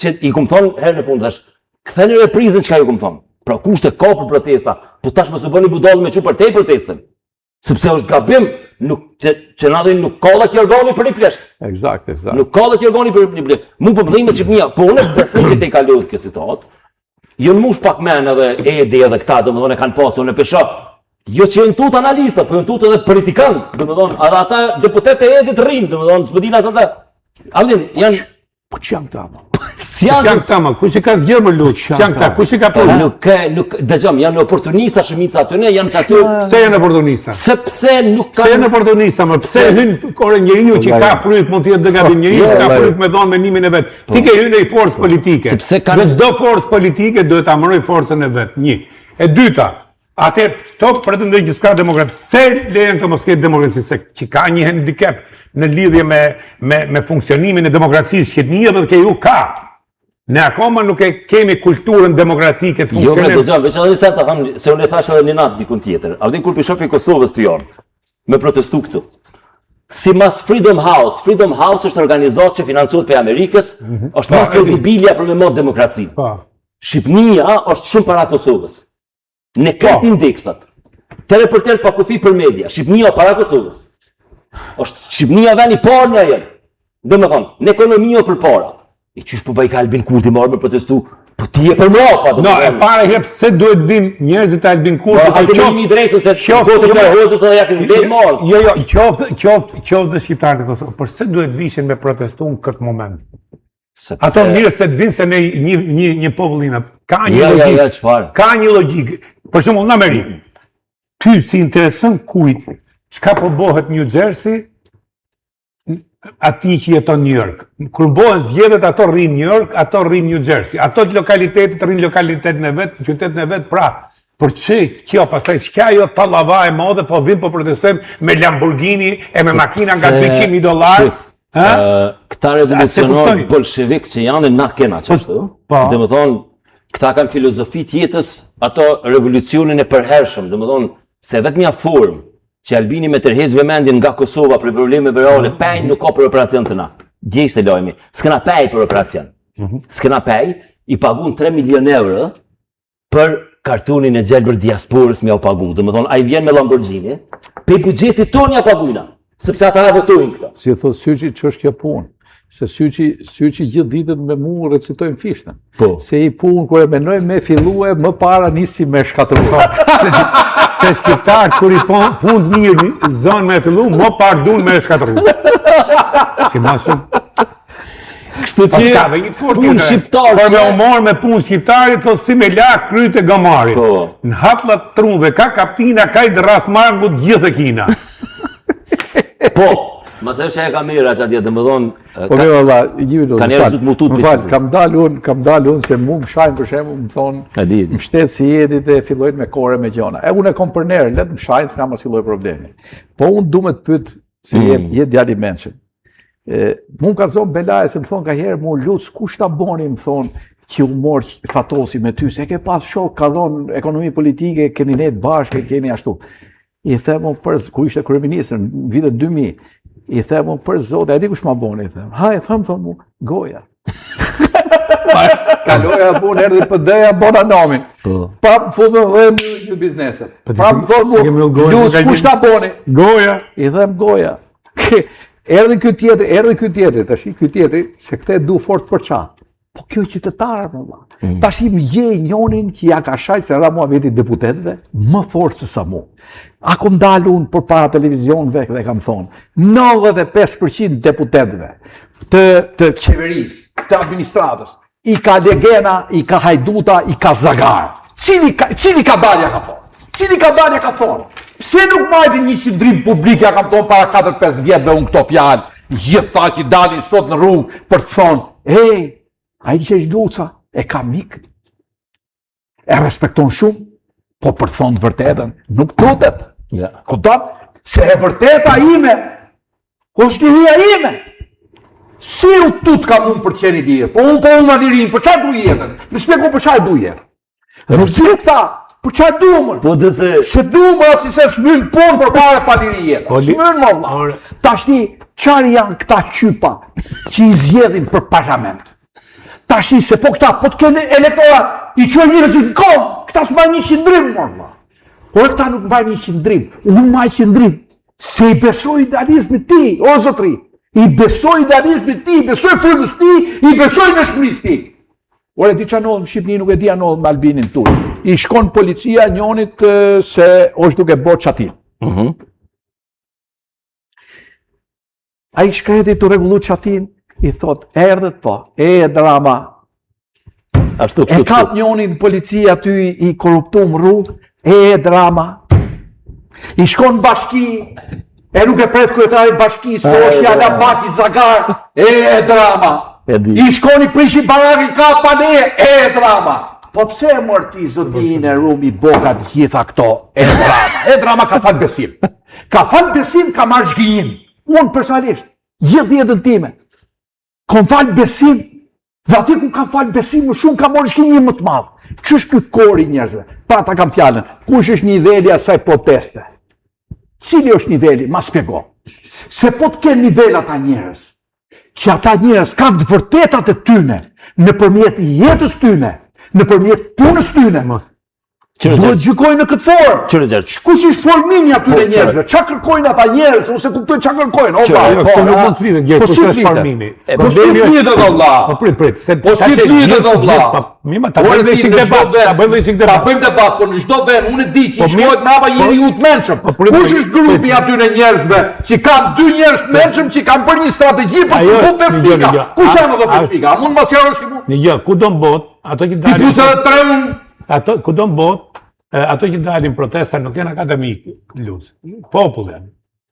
S2: që i këmë thonë herë në fund, thesha, këtheni reprizën që ka ju këmë thonë. Pra kushte ka për protesta, po tash më së bëni budallë me që për te protestën. Sepse është gabim, që na dhe nuk ka dhe t'jërgoni për një plesht.
S1: Exakt.
S2: Nuk ka dhe t'jërgoni për një plesht. Mu për përdhime Shqipënia, po unë besoj që te kalot kjo situatë, jo në mush pak men edhe Edi edhe këta, do më thonë e kanë pasur në pesha, jo që jenë tut analista, po jenë tut edhe politikan, do më thonë, edhe ata deputet e Edit rrinë, do më thonë, s'pëdina sa ta. Amdin, janë...
S1: Po që janë këta,
S3: janë këta, kush i ka zgjerë më lutë, që janë këta, kush i ka përë?
S2: Nuk, dëgjom, janë oportunista shumica aty, ne janë që aty...
S3: Pse janë oportunista?
S2: Sepse nuk ka...
S3: Pse janë oportunista, më pse hynë kore njeriu që ka fryt, mund t'jetë dhe gabim, njeriu që ka fryt me dhonë me nimin e vetë. Ti ke hynë e i forcë politike. Dhe çdo forcë politike duhet ta amëroj forcën e vetë, një. E dyta, Atë këto pretendojnë që s'ka demokraci. Se lejen këto mos ketë demokraci, se që ka një handicap në lidhje me funksionimin e demokracisë, që një edhe ke ju ka. Ne akoma nuk kemi kulturën demokratike të
S2: Jo,
S3: funksionim.
S2: me veç edhe ta tham se unë e thash edhe një natë dikun tjetër. A din kur bishopi i Kosovës të jorë me protestu këtu. Si mas Freedom House është organizatë që financohet për Amerikës, është mas kredibilja për me mod demokracinë.
S3: Po.
S2: Shqipnia është shumë para Kosovës. Në këtë indeksat. Teleporter pa kufi për media. Shqipnia para Kosovës. Është Shqipnia veni parë në jenë. Dhe me thonë, në ekonomia për para. I qysh po bëj ka Albin Kurti marrë me protestu, po ti e për mrapa.
S3: No, e para herë se duhet vinë njerëzit e Albin Kurti.
S2: Po, hajde me një drejtën se kote me hoqës edhe ja kështë vlerë marrë.
S3: Jo, qoftë dhe shqiptarët e Kosovës, për se duhet vishin me protestu në këtë moment? Ato mirë se të vinë se ne një popullina. Ka një logjik. Ka një logjik. Për shembull në Amerikë. Ty si interesën kujt çka po bëhet New Jersey, ati që jeton New York. Kur bëhen zgjedhjet, ato rrin New York, ato rrin New Jersey. Ato të lokalitetit rrin lokalitetin e vet, qytetin e vet, pra. Për kjo pastaj çka ajo tallava e madhe, po vim po protestojmë me Lamborghini e me makina nga $200,000.
S2: Këta revolucionarë bolshevik që janë na kena qështu. Dhe më thonë, këta kanë filozofi tjetës, ato revolucionin e përhershëm. Dhe më thonë, se vetë mja formë që Albini me tërhez vëmendjen nga Kosova për probleme reale, pejnë nuk ka për operacion të na. Djekës e lojmi, s'kena pej për operacion. S'kena pej, i pagun 3 milion euro për kartunin e gjelbër diasporës me o pagu. Dhe më thonë, a i vjen me Lamborghini, pe bugjetit tonë ja paguna. Sepse ata votojnë këta.
S1: Si e thot Syçi që është kjo punë. Se Syçi gjithë ditën me mu recitojnë fishtën.
S2: Po.
S1: Se i punë kur e menoj me fillue, më para nisi me shkatërruar.
S3: Se shqiptarët kur i punë mirë zonë me fillu, më parë dunë me shkatërruar. Si ma shumë.
S2: Kështu që punë shqiptarë
S3: Por me umor me punë shqiptarit, thot si me lak kryt e gamarit. Në hatlat trunve, ka kaptina, ka i dras margut, gjithë e kina.
S2: Po, mëse që e ka mirë që atje, dhe më dhonë...
S1: Po me valla,
S2: ka njerës du të mutu të
S1: pisë. Kam dalë unë se mu më shajnë për shemë, më thonë, më shtetë si jedit dhe fillojnë me kore me gjona. E unë e kom për nërë, letë më shajnë, s'ka më siloj problemi. Po unë du me të pytë, se jetë djali menqën. Mu më ka zonë Belaj, se më thonë ka herë, mu lutës, kush ta boni, më thonë, që u morë fatosi me ty, se ke pas shok, ka dhonë ekonomi politike, keni netë bashkë, keni ashtu. I themo për, ku ishte kryeministër, në vitet 2000, i themo për zote, e di kush ma boni, i themo. Ha, i thëmë mu, goja. Kaloja punë, erdi për dheja, bona nomin. Pa më fundë dhe një bizneset. Pa më thonë mu, ljus, kush ta boni?
S3: Goja.
S1: I thëmë goja. Erdi kjo tjetëri, tash kjo tjetëri, që këte du fort për qa. Po kjo qytetarë, më dha. Tash i më gjej njonin që ja ka shajtë se ra mua veti deputetve, më forë se sa mu. A kom dalë unë për para televizionve dhe kam thonë, 95% deputetve të qeverisë, të administratës, i ka Legena, i ka Hajduta, i ka Zagar. Cili ka dalja ka thonë? Cili ka dalja ka thonë? Pse nuk majti një qëndrim publik, ja kam thonë para 4-5 vjetëve unë këto fjallë, gjithë tha që dalin sot në rrugë për të thonë, a i që është Luca, e ka mikë, e respekton shumë, po për të thonë të vërtetën, nuk tutet. Këtam, se e vërteta ime, është liria ime. Si u tut ka mund për të qeni lirë, po unë në lirin, për qa du jetën? Në shpeko për qa du jetën? Vërteta, për qa du mërë? Se du mërë, si se smynë punë për pare pa liri jetën. Smynë më Allah. Ta shti, qari janë këta qypa që i zjedhin për parlament? Ta shi se po këta, po të kene elektorat, i që njërësit në kom, këta s'maj një qëndrim, morla. Por këta nuk mbaj një qëndrim, unë mbaj qëndrim, se i besoj idealizmit ti, o zotri, i besoj idealizmit ti, i besoj frymës ti, i besoj në shmëris ti. Ore, di që anodhë në Shqipni, nuk e di anodhë në Albinin tu. I shkon policia njonit se është duke bo qatin. A i shkreti të regullu qatin, i thot, erdhet po, drama. E kap njonin policia ty i korruptum rrugë, drama. I shkon bashki, nuk e pret kryetari bashki, se është jala Baki Zagar, drama. I shkon i prishi barak i kap pane, drama. po pse e mor ti zotin e Rumi Boga të gjitha këto e drama? E drama ka fat besim. Ka fat besim, ka marrë zgjinjim. Unë personalisht, gjithë jetën time, kam fal besim, dhe aty ku kam fal besim më shumë, ka marrë zgjinjim më të madh. Ç'është ky kori njerëzve? Pa ta kam fjalën. Kush është niveli i asaj proteste? Cili është niveli? Ma spjego. Se po të kenë nivel ata njerëz, që ata njerëz kanë të vërtetat e tyne, nëpërmjet jetës tyne, nëpërmjet punës tyne, duhet gjykojnë në këtë formë.
S2: Qërë Gjergj.
S1: Kush është formimi atyre njerëzve? Ç'a kërkojnë ata njerëz? Ose kuptojnë ç'a kërkojnë?
S3: Po nuk mund të flitet gjë, kush është formimi.
S1: Po si flitet valla?
S3: Po prit, se
S1: Po si flitet valla?
S3: Mima ta bëjmë çik debat, ta bëjmë çik
S1: Ta
S3: debat.
S1: bëjmë debat, po në çdo vend unë e di që
S3: Po,
S1: shkohet mbrapa njeriu të mençëm. Kush është grupi atyre njerëzve që kanë dy njerëz të mençëm që kanë bërë një strategji për të bërë 5 pika? Kush janë ato 5 pika? Mund mos janë shtimu?
S3: Një gjë, ku do mbot, ato që
S1: Ti
S3: dalin.
S1: fusë edhe 3
S3: Ato ku do mbot, ato që dalin protesta nuk janë akademik, Luz. Popull janë.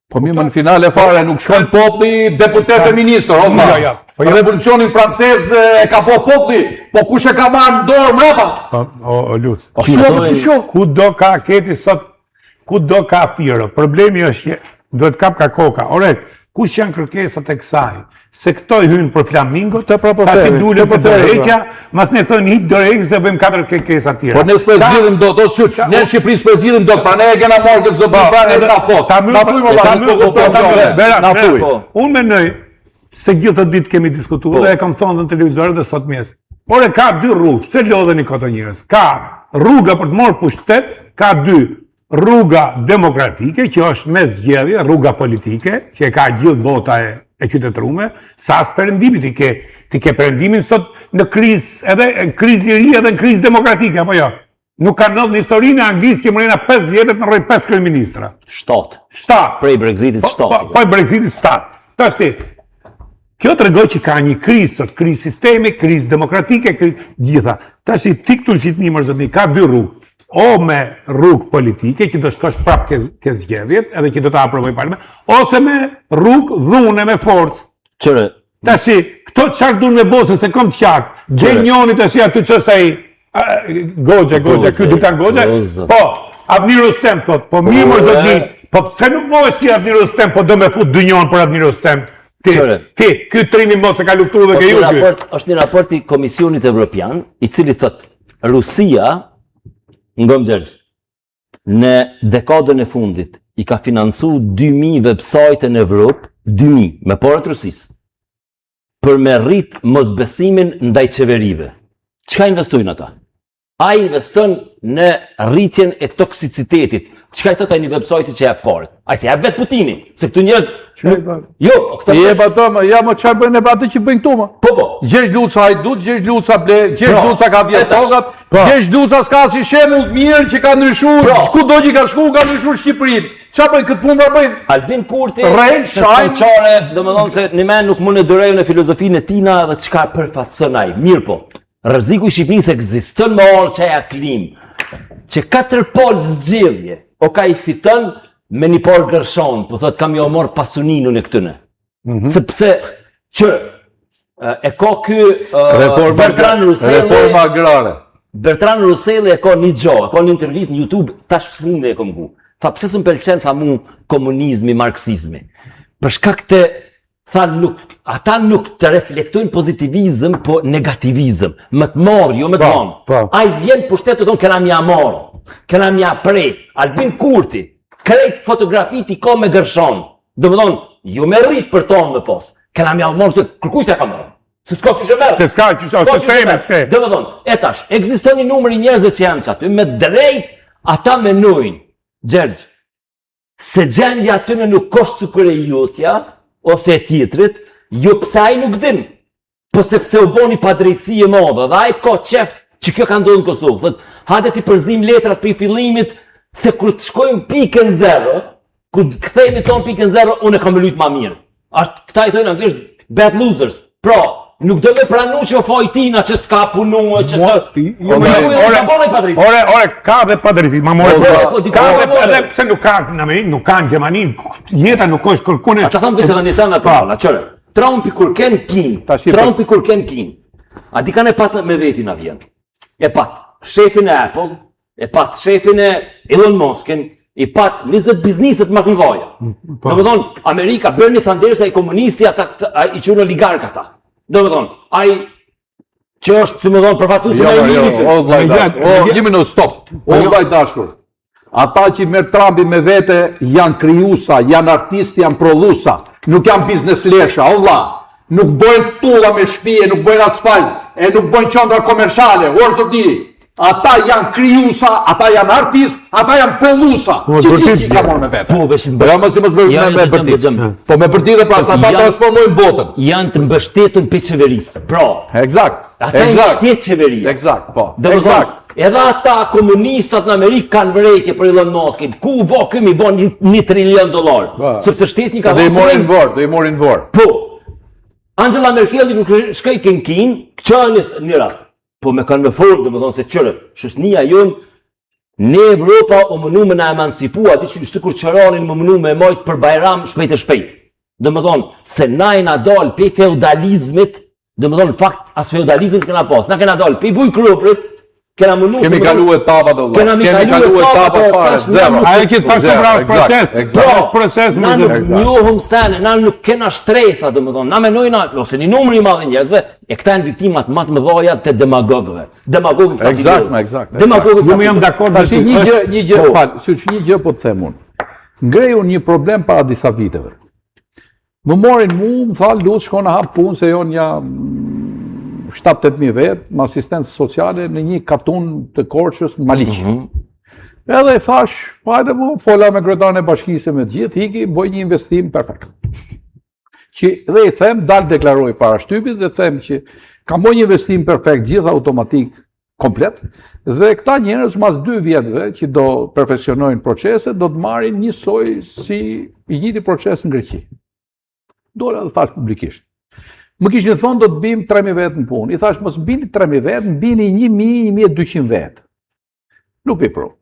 S1: Po mirë, në finale fare nuk shkon populli deputet e ministër, o tha.
S3: Ja.
S1: Revolucionin francez e ka po populli, po kush e ka marrë në dorë mbrapa?
S3: O Luz.
S1: Po shoh.
S3: Ku do ka keti sot, ku do ka firo. Problemi është që duhet kap ka koka. Ore, kush janë kërkesat e kësaj? Se këto i hynë për flamingot, tash i dule për dorëheqja, mas ne thonë hit dorëheqës dhe bëjmë 4 kërkesa tjera.
S1: Po ne s'po zgjidhim dot, o syç, ne në Shqipëri s'po zgjidhim dot, pra ne e kena marrë këtë zotë pranë na fot. Na fuj më valla, na fuj.
S3: Unë mendoj se gjithë ditë kemi diskutuar dhe e kam thonë në televizor dhe sot mes. Ore ka 2 rrugë, pse lodheni këto njerëz? Ka rruga për të marrë pushtet, ka 2 rruga demokratike që është me zgjedhje, rruga politike që e ka gjithë bota e qytetërume, sa as perëndimit ti ke perëndimin sot në krizë, edhe në krizë liri edhe në krizë demokratike, apo jo? Nuk ka ndodhur në historinë e Anglisë që mërena 5 vjetet në rroj 5 kryeministra. 7.
S2: Prej Brexitit 7.
S3: Po Brexitit 7. Tash ti, kjo tregoj që ka një krizë sot, krizë sistemi, krizë demokratike, gjitha. Tash ti këtu në Shqipëri mërzotni ka 2 rrugë. O me rrugë politike, që do shkosh prapë ke zgjedhjet, edhe që do ta aprovoj parlament, ose me rrugë dhune me forcë.
S2: Qërë.
S3: Tashi, këto çfarë duan me bose se kom të qartë. Gjenjoni tash aty ç'është ai Goxha, ky dytan Goxha. Po, Avni Rustem thot, po mirë më zotni, po pse nuk mohesh ti Avni Rustem, po do me fut dynjon për Avni Rustem. Ti, ky trimi mos e ka luftuar dhe ke ju ky.
S2: Është një raport i Komisionit Evropian, i cili thot Rusia Ngom Gjergj, në dekadën e fundit i ka financu 2000 website në Evropë, 2000, me porët Rusisë, për me rrit mosbesimin ndaj qeverive. Çka investojnë ata? A investon në rritjen e toksicitetit. Çka i thotë ai një website që jep porët? Ai si jep vetë Putini, se këtu njerëz jo, këto
S1: je bato, ja më çfarë bëjnë ato që bëjnë këtu më?
S2: Po.
S1: Gjergj Luca hajdut, Gjergj Luca ble, Gjergj Luca ka vjet tokat, Gjergj Luca s'ka si shembull të mirë që ka ndryshuar, kudo që ka shku ka ndryshuar Shqipërinë. Çfarë bëjnë këtë punë bëjnë?
S2: Albin Kurti,
S1: shajçare,
S2: domethënë se një men nuk mund të dorejë në filozofinë e tina dhe çka përfaqëson ai. Mirë po. Rreziku i Shqipërisë ekziston me orë çaja klim, që 4 pol zgjedhje, o ka i fiton me një por gërshon, po thot kam jo morë pasuninën e këtëne. Sepse që e ka ky Bertrand Russell.
S1: Reforma agrare.
S2: Bertrand Russell e ka një gjo, e ka një intervjist në YouTube, tash sfundi e kom gu. Tha pse s'm pëlqen, tha mu, komunizmi, marksizmi. Për shkak të tha ata nuk të reflektojnë pozitivizëm, po negativizëm. Më të marë, jo më të mamë. Ai vjen pushtet të tonë, kena mja marë, kena mja prej. Albin Kurti, krejt fotografit i ka me gërshon. Do më thonë, jo me rrit për tonë me posë. Kena mja marë të kërkuj se ka marë. Se s'ka që shëmerë.
S3: Se s'ka që shëmerë.
S2: Do më thonë, etash, egziston një numër i njerëzve që janë që aty, me drejt ata menojnë, Gjergj, se gjendja aty në nuk koshtë së kërë jutja, ose e tjetrit, jo pse ai nuk din, po sepse u boni pa drejtësi e modhe, dhe ai ka qef që kjo ka ndodhur në Kosovë. Thot, hajde ti përzim letrat për i fillimit, se kur të shkojmë pikën 0, kur të kthehemi tonë pikën 0, unë e kam lujt ma mirë. Këta i thojnë anglisht bad losers. Pra, nuk do me pranu që o fojtina që s'ka punu, që
S3: Ore, ka dhe padrejtësi, ma more ka dhe edhe pse nuk ka në Amerikë, nuk ka në Gjermani, jeta nuk është kërkune.
S2: Ata thamë vese dhe nisan atë pala, qëre, Trumpi kur ken kin, a di kanë e pat me vetin a vjen. E pat, shefin e Apple, e pat shefin e Elon Muskin, i pat 20 bizniset më këmdhaja. Do më thonë, Amerika, Bernie Sanders, i komunisti, i qënë oligark ata. Do më thonë, që është, si më thonë, përfacusi me i mirit.
S1: Një minut, stop. O vllai dashur. Ata që merr Trumpi me vete janë krijuesa, janë artistë, janë prodhuesa, nuk janë biznes lesha, o vlla. Nuk bëjnë tulla me shtëpi, nuk bëjnë asfalt, e nuk bëjnë qendra komerciale, o zoti. Ata janë krijuesa, ata janë artistë, ata janë prodhuesa. Që ka marrë me vete.
S2: Po, veshim
S1: Jo, mos i mos bëj me bërtit. Po me bërtit pra ata transformojnë botën.
S2: Janë të mbështetën për qeverisë. Pra,
S1: Eksakt.
S2: ata i mbështet qeveria.
S1: Eksakt, po.
S2: Dhe më thonë, edhe ata komunistat në Amerikë kanë vrejtje për Elon Muskin. Ku këmi bon $1 trilion. Sepse shteti ka
S1: Do i morin vor.
S2: Po, Angela Merkel nuk shkoj kënkin, këqënis një rast. Po me kanë me formë, dhe më thonë se qërë, shëshnia jonë, ne Evropa o mënu me na emancipua, ati që kur qëranin më mënu me majtë për Bajram shpejt e shpejt. Dhe më thonë, se na i na dalë pe feudalizmit, dhe më thonë, fakt, as feudalizmit këna pas, na kena dalë pe buj kruprit, kena mënu...
S1: Kemi kalu etapa do
S2: Kena mi kalu etapa
S1: fare.
S3: Ajo që thashë pra proces. Proces
S2: na nuk njohëm sene, na nuk kena shtresa, dhe më thonë, na menojna, ose një numëri i madhe njerëzve, e këta janë viktimat më të mëdhaja të demagogëve. Demagogët këta
S1: Eksakt.
S2: Demagogët
S3: Ju më jam dakord.
S1: Tash një gjë, fal, një gjë po të them unë. Ngreju një problem para disa viteve. Më morin më tha, lut shkon hap punë se jon ja 7-8.000 vetë, më asistencë sociale në një katun të Korçës në Maliq. Edhe i thash, hajde mu, fola me kryetarin e bashkisë me të gjithë, hiki, boj një investim perfekt. Dhe i them, dalë deklaroj para shtypit dhe them që kam boj një investim perfekt, gjithë automatik, komplet, dhe këta njerëz mas 2 vjetëve që do perfeksionojnë proceset, do të marrin njësoj si i njëjti proces në Greqi. Dole dhe thash publikisht. Më kishin thonë do të bim 3.000 vetë në punë. I thash mos bini 3.000 vetë, më bini 1.000-1.200 vetë. Nuk i pro.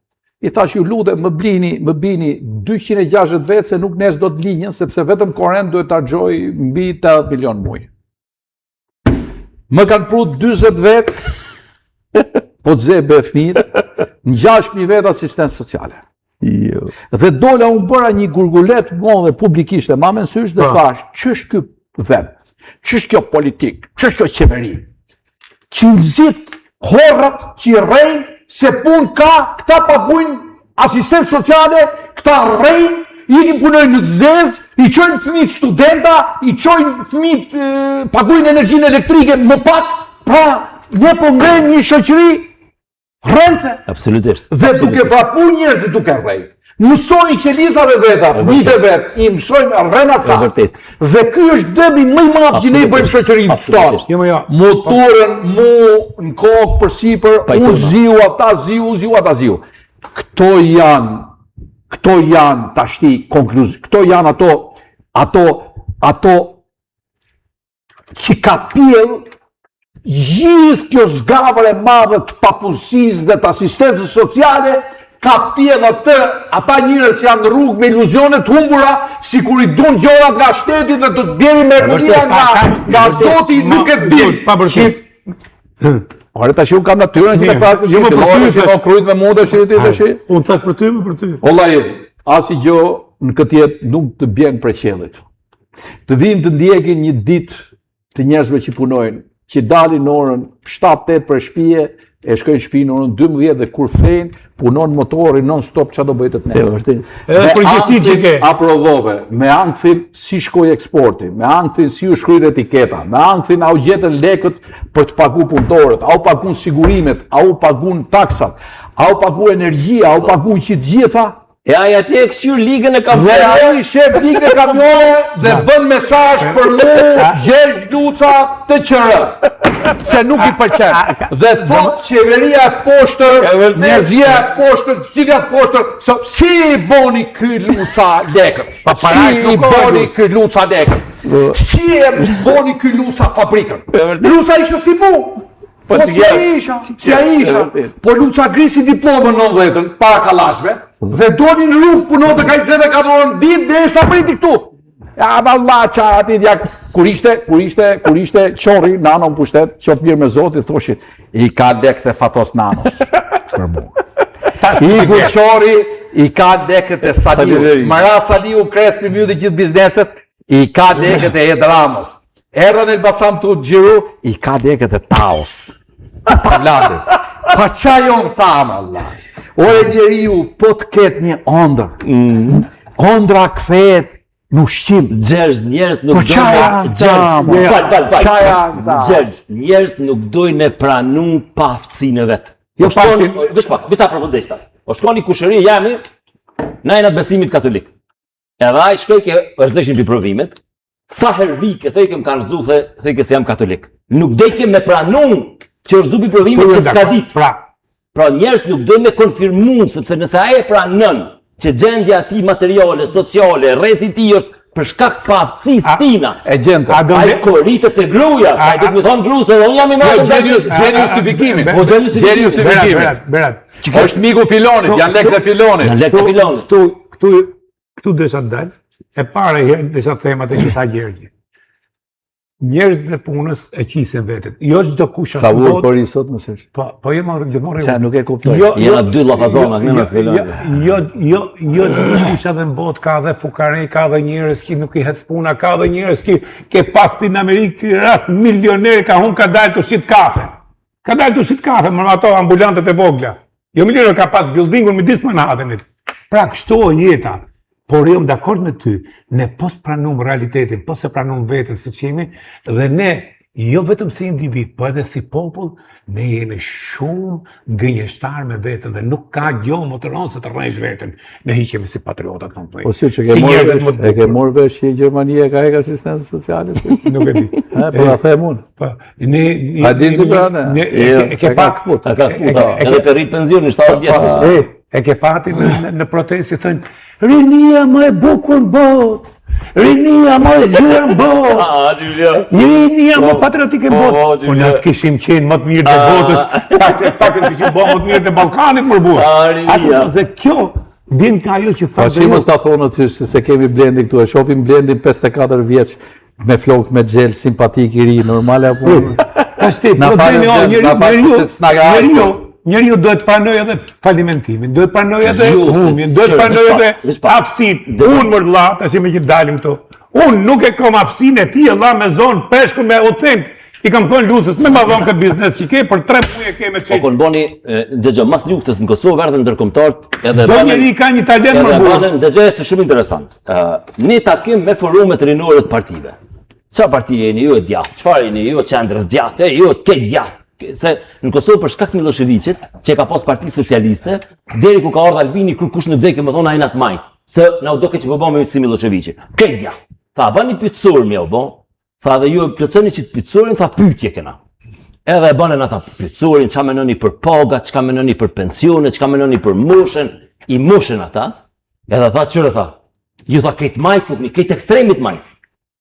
S1: I thash ju lutem më bini 260 vetë se nuk nes do të linjën, sepse vetëm korrent duhet ta xhoj mbi 80 milion muj. Më kanë pru 40 vetë, po të zebe fëmijët, në 6.000 vetë asistencë sociale. Dhe dola unë bëra një gurgulet dhe publikisht e ma me nësysh dhe thash, ç'është ky vend? Ç'është kjo politik? Ç'është kjo qeveri? Që nxit horrat që rrejnë se pun ka, këta paguajnë asistencë sociale, këta rrejnë, ikin punojnë në zezë, i çojnë fëmijët studenta, i çojnë fëmijët paguajnë energjinë elektrike më pak, pra ne po ngrenë një shoqëri rrënce.
S2: Absolutisht.
S1: Dhe duke vrapur njerëzit duke rrejt. Mësojnë qelizave veta, fëmijët e vet, i mësojnë rrenat sa. Dhe ky është dëmi më i madh që ne i bëjmë shoqërinë tonë. Motorën në kokë për sipër, unë ziu, ata ziu. Këto janë tashti konkluzion. Këto janë ato që ka pjell gjithë kjo zgavër e madhe të papuzisë dhe të asistencës sociale, ka pjell ata njerëz që janë në rrugë me iluzionet humbura, si kur i dun gjorat nga shteti dhe të bjeri merkuria nga Zoti nuk e din. Ore tash unë kam natyrën që të flasë që të krujt me mode shtetit dhe shi.
S3: Unë thash për ty, për ty.
S1: Ollaj, asi gjë në këtë jetë nuk të bjen për qellit. Të vinë të ndjekin një ditë të njerëzve që punojnë, që dalin në orën 7-8 për shtëpie, e shkojnë shtëpi në orën 12 dhe kur fejnë, punon motori non-stop që do bëjtë të nesër.
S3: Edhe përgjësi që ke.
S1: Aprodhove, me ankëthin si shkoj eksporti, me ankëthin si u shkryr etiketa, me ankëthin au gjetën lekët për të pagu punëtorët, au pagun sigurimet, au pagun taksat, au pagu energjia, au pagu që të gjitha.
S2: E aja ti e këshur ligën e kamioneve.
S1: Dhe aja i shep ligën e kamioneve dhe bën mesazh për mu, Gjergj Luca të qërë. Se nuk i pëlqen. Dhe thot qeveria e poshtër, njerëzia e poshtër, gjitha poshtër, si i boni ky Luca lekët? Si i boni ky Luca lekët? Si i boni ky Luca fabrikën? Luca ishte si mu. Po si a isha. Po Luca grisi diplomën 90-ën, para kalashve, dhe doni në rrugë punon të kajzeve ka dorën ditë dhe e sa priti këtu. Ja, Allah, qa ati djak, kur ishte Qorri, nano në pushtet, qoftë mirë me Zotit, thoshit, i ka lek të fatos nanos. Për mu. Iku Qorri, i ka lekët e Saliu. Mara Saliu kresë për mjë dhe gjithë bizneset, i ka lekët e Edramës. Erën Elbasan të gjiru, i ka lekët e Taos. Tavladi. Pa qa jonë tamë, Allah. Ore njeriu, po të ketë një ondër. Ondra këthet në ushqim.
S2: Gjergj, njerëz nuk njerëz nuk dojnë me pranu paftësinë e vetë. Veç ta përfundesta. O shkoni kushëri jemi, najnat besimit katolik. Edhe ai shkoj ke rëzëshin për provimet, sa herë vike, thëjke më kanë rëzu, thëjke se jam katolik. Nuk dejke me pranu që rëzu për provimet që s'ka ditë. Pra njerëz nuk dojnë me konfirmu, sepse nëse aje pranën që gjendja ati materiale, sociale, rreth i ti është për shkak paftësis tina.
S1: E gjente.
S2: Ai korritët e gruja, sa i të më thonë gru, se dhe unë jam i marrë
S1: Gjerius të fikimi.
S3: Berat.
S1: Është miku Filonit, janë lek dhe Filonit.
S2: Janë lek dhe Filonit.
S3: Këtu desha dalë, e pare herë desha themat e që tha Gjergji. Njerëzit e punës e qisin vetet. Jo çdo kush
S1: Sa vur për i sot më sësh.
S3: Po jema gjithmonë
S1: Qa nuk e kuptoj.
S2: Jena dy lafazona, në sfilon.
S3: Jo çdo kush edhe në botë ka dhe fukarej, ka dhe njerëz që nuk i hec puna, ka dhe njerëz që ke pasti në Amerikë rast milioner ka ka dalë të shit kafe. Ka dalë të shit kafe me ato ambulantet e vogla. Jo milioner ka pas buildingun midis Manhattanit. Pra kështu o jeta. Por jam dakord me ty, ne pos pranum realitetin, pos e pranum vetën si që jemi, dhe ne, jo vetëm si individ, po edhe si popull, ne jemi shumë gënjeshtar me vetën dhe nuk ka gjo më të rënë se të rrejsh vetën. Ne hiqemi si patriotat në të
S1: Po si që ke morë vesh që Gjermania ka eka asistencë sociale?
S3: Nuk e di.
S1: Po da them unë. A din të brane?
S3: E ke pak put.
S2: Edhe për rritë penzioni, 70 vjetë.
S3: E ke pati në protesti, thënë, rinia më e bukur në botë, rinia më e gjurë në botë, rinia më patriotike në botë. Unë atë kishim qenë më të mirë të botës, pakën kishim bo më të mirë të Balkanit më burë. Dhe kjo vjen ka ajo që
S1: fa që mos ta thonë të se kemi Blendin këtu, e shofim Blendin 54 vjeç me flok, me gjel, simpatik i ri, normale apo? Njeriu duhet pranoj edhe falimentimin, duhet pranoj edhe humbjen, duhet pranoj edhe aftësinë. Unë më vëlla, tash me që dalim këtu. Unë nuk e kam aftësinë e ti, Allah me zonë peshku me utent. I kam thonë Lucës, me ma dhonë këtë biznes që ke, për 3 muaj e ke me qenë.
S2: Po boni, dëgjë, mas luftës në Kosovë erdhën ndërkombëtarët edhe
S3: do njeri ka një talent më burë.
S2: Dëgjë, është shumë interesant. Ne takim me forumet rinore të partive. Qa partije jeni ju e djatë? Qfar jeni ju e qendrës djatë? Ju e ke djatë? Se në Kosovë për shkak Miloševićit, që ka pas parti socialiste, deri ku ka ardhur Albini, kush nuk deke më thonë ai nat majt, se na u doke që po bëmë si Miloševići. Këdja. Tha bani pyetësor më u bë. Tha dhe ju e plotësoni çit pyetësorin, tha pyetje kena. Edhe e bënë ata pyetësorin, çka mendoni për pagat, çka mendoni për pensione, çka mendoni për moshën, i moshën ata. Edhe tha çfarë tha? Ju tha këtë majt, kupni, këtë ekstremit majt.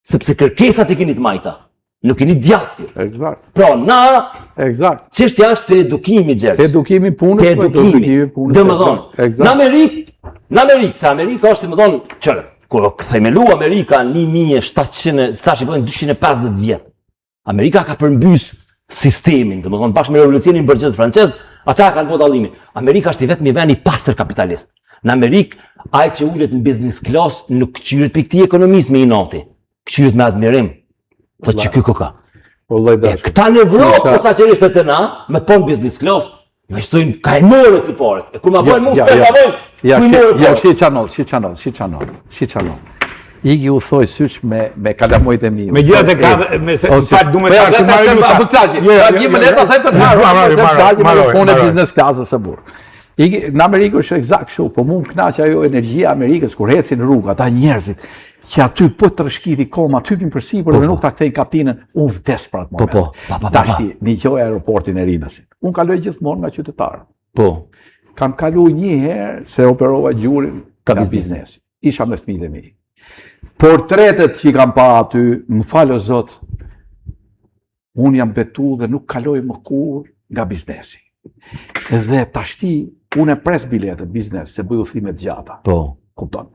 S2: Sepse kërkesat e keni të majta. Nuk keni djathtë.
S1: Eksakt.
S2: Pra, na...
S1: Eksakt.
S2: Çështja është të edukimi, Gjergj.
S1: Të edukimi punës,
S2: të edukimi punës. Dhe më thonë, në Amerikë, se Amerika është, si më thonë, qërë, kur themelu Amerika në 1700, thash i bëjnë 250 vjetë. Amerika ka përmbys sistemin, dhe më thonë, bashkë me revolucionin bërgjës francez, ata kanë po dallimin. Amerika është i vetëm i vend i pastër kapitalist. Në Amerikë, ai që ulet në business class nuk qyret për këtij ekonomisë me inati, qyret me admirim. Po që kjo ka. Këta në Evropë, posaçërisht të na, me të ponë business class, investojnë ka e morë të paret. E kur ma bëjnë mu shpër ka bëjnë,
S1: Ja, shi qanol. Igi u thoi syç me kalamojt e mi.
S3: Me gjithat e ka dhe, me se në fakt du me shak që marrë luka.
S1: Apo klaqi, një më leta thaj për unë e business classës e burë. Në Amerikë është eksakt kështu, po mu më knaqë ajo energjia Amerikës, kur hecin rrugë, ata njerëzit, që aty po të rëshkiti koma, typin për sipër dhe nuk ta kthejnë kaptinën, unë vdes për atë moment. Dashti, një qoj aeroportin e Rinasit. Unë kaloj gjithmonë nga qytetarë.
S2: Po.
S1: Kam kalu një herë se operova gjurin nga biznesi. Isha me fëmijët e mi. Portretet që kam pa aty, më falë o Zot, unë jam betu dhe nuk kaloj më kur nga biznesi. Dhe tashti, unë e pres biletët biznes, se bëj udhime të gjata.
S2: Po.
S1: kupton?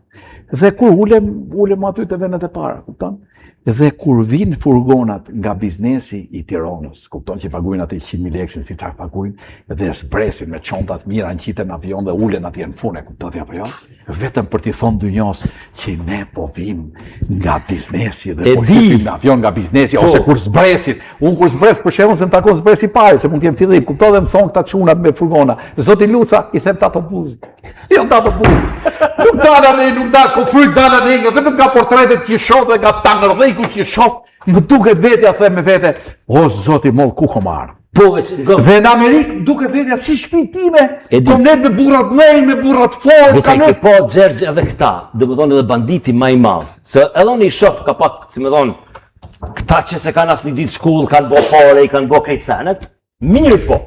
S1: Dhe kur ulem aty te vendet e para, kupton? Dhe kur vinë furgonat nga biznesi i Tiranës, kupton që paguajnë atë 100.000 lekë si çfarë paguajnë, dhe zbresin me çontat mira, ngjiten në avion dhe ulen atje në fund, kupton apo jo? Vetëm për t'i thonë dynjos që ne po vim nga biznesi dhe po hypim në avion nga biznesi, ose kur zbresin. Unë kur zbres për shembull se më takon zbresi i parë, se mund të jem fillim, kupton, dhe më thon këta çunat me furgona. Zoti Luca i them tato buzi. Jo tato buzi. Nuk dalë, ku fryt dalë ne, vetëm nga portretet që shoh dhe nga tangërdhiku që shoh, më duket vetja them me vete, o zoti moll ku kom ardhur.
S2: Po veç,
S1: Dhe në Amerikë duket vetja si shtëpi time, kom ne me burrat nej, me burrat fortë,
S2: veç e ke po Gjergj edhe këta, dhe më thonë edhe banditi ma i madh. Se edhe unë i shoh ka pak, si më thonë, këta që se kanë asë një ditë shkull, kanë bo fare, i kanë bo krejt senet, mirë po.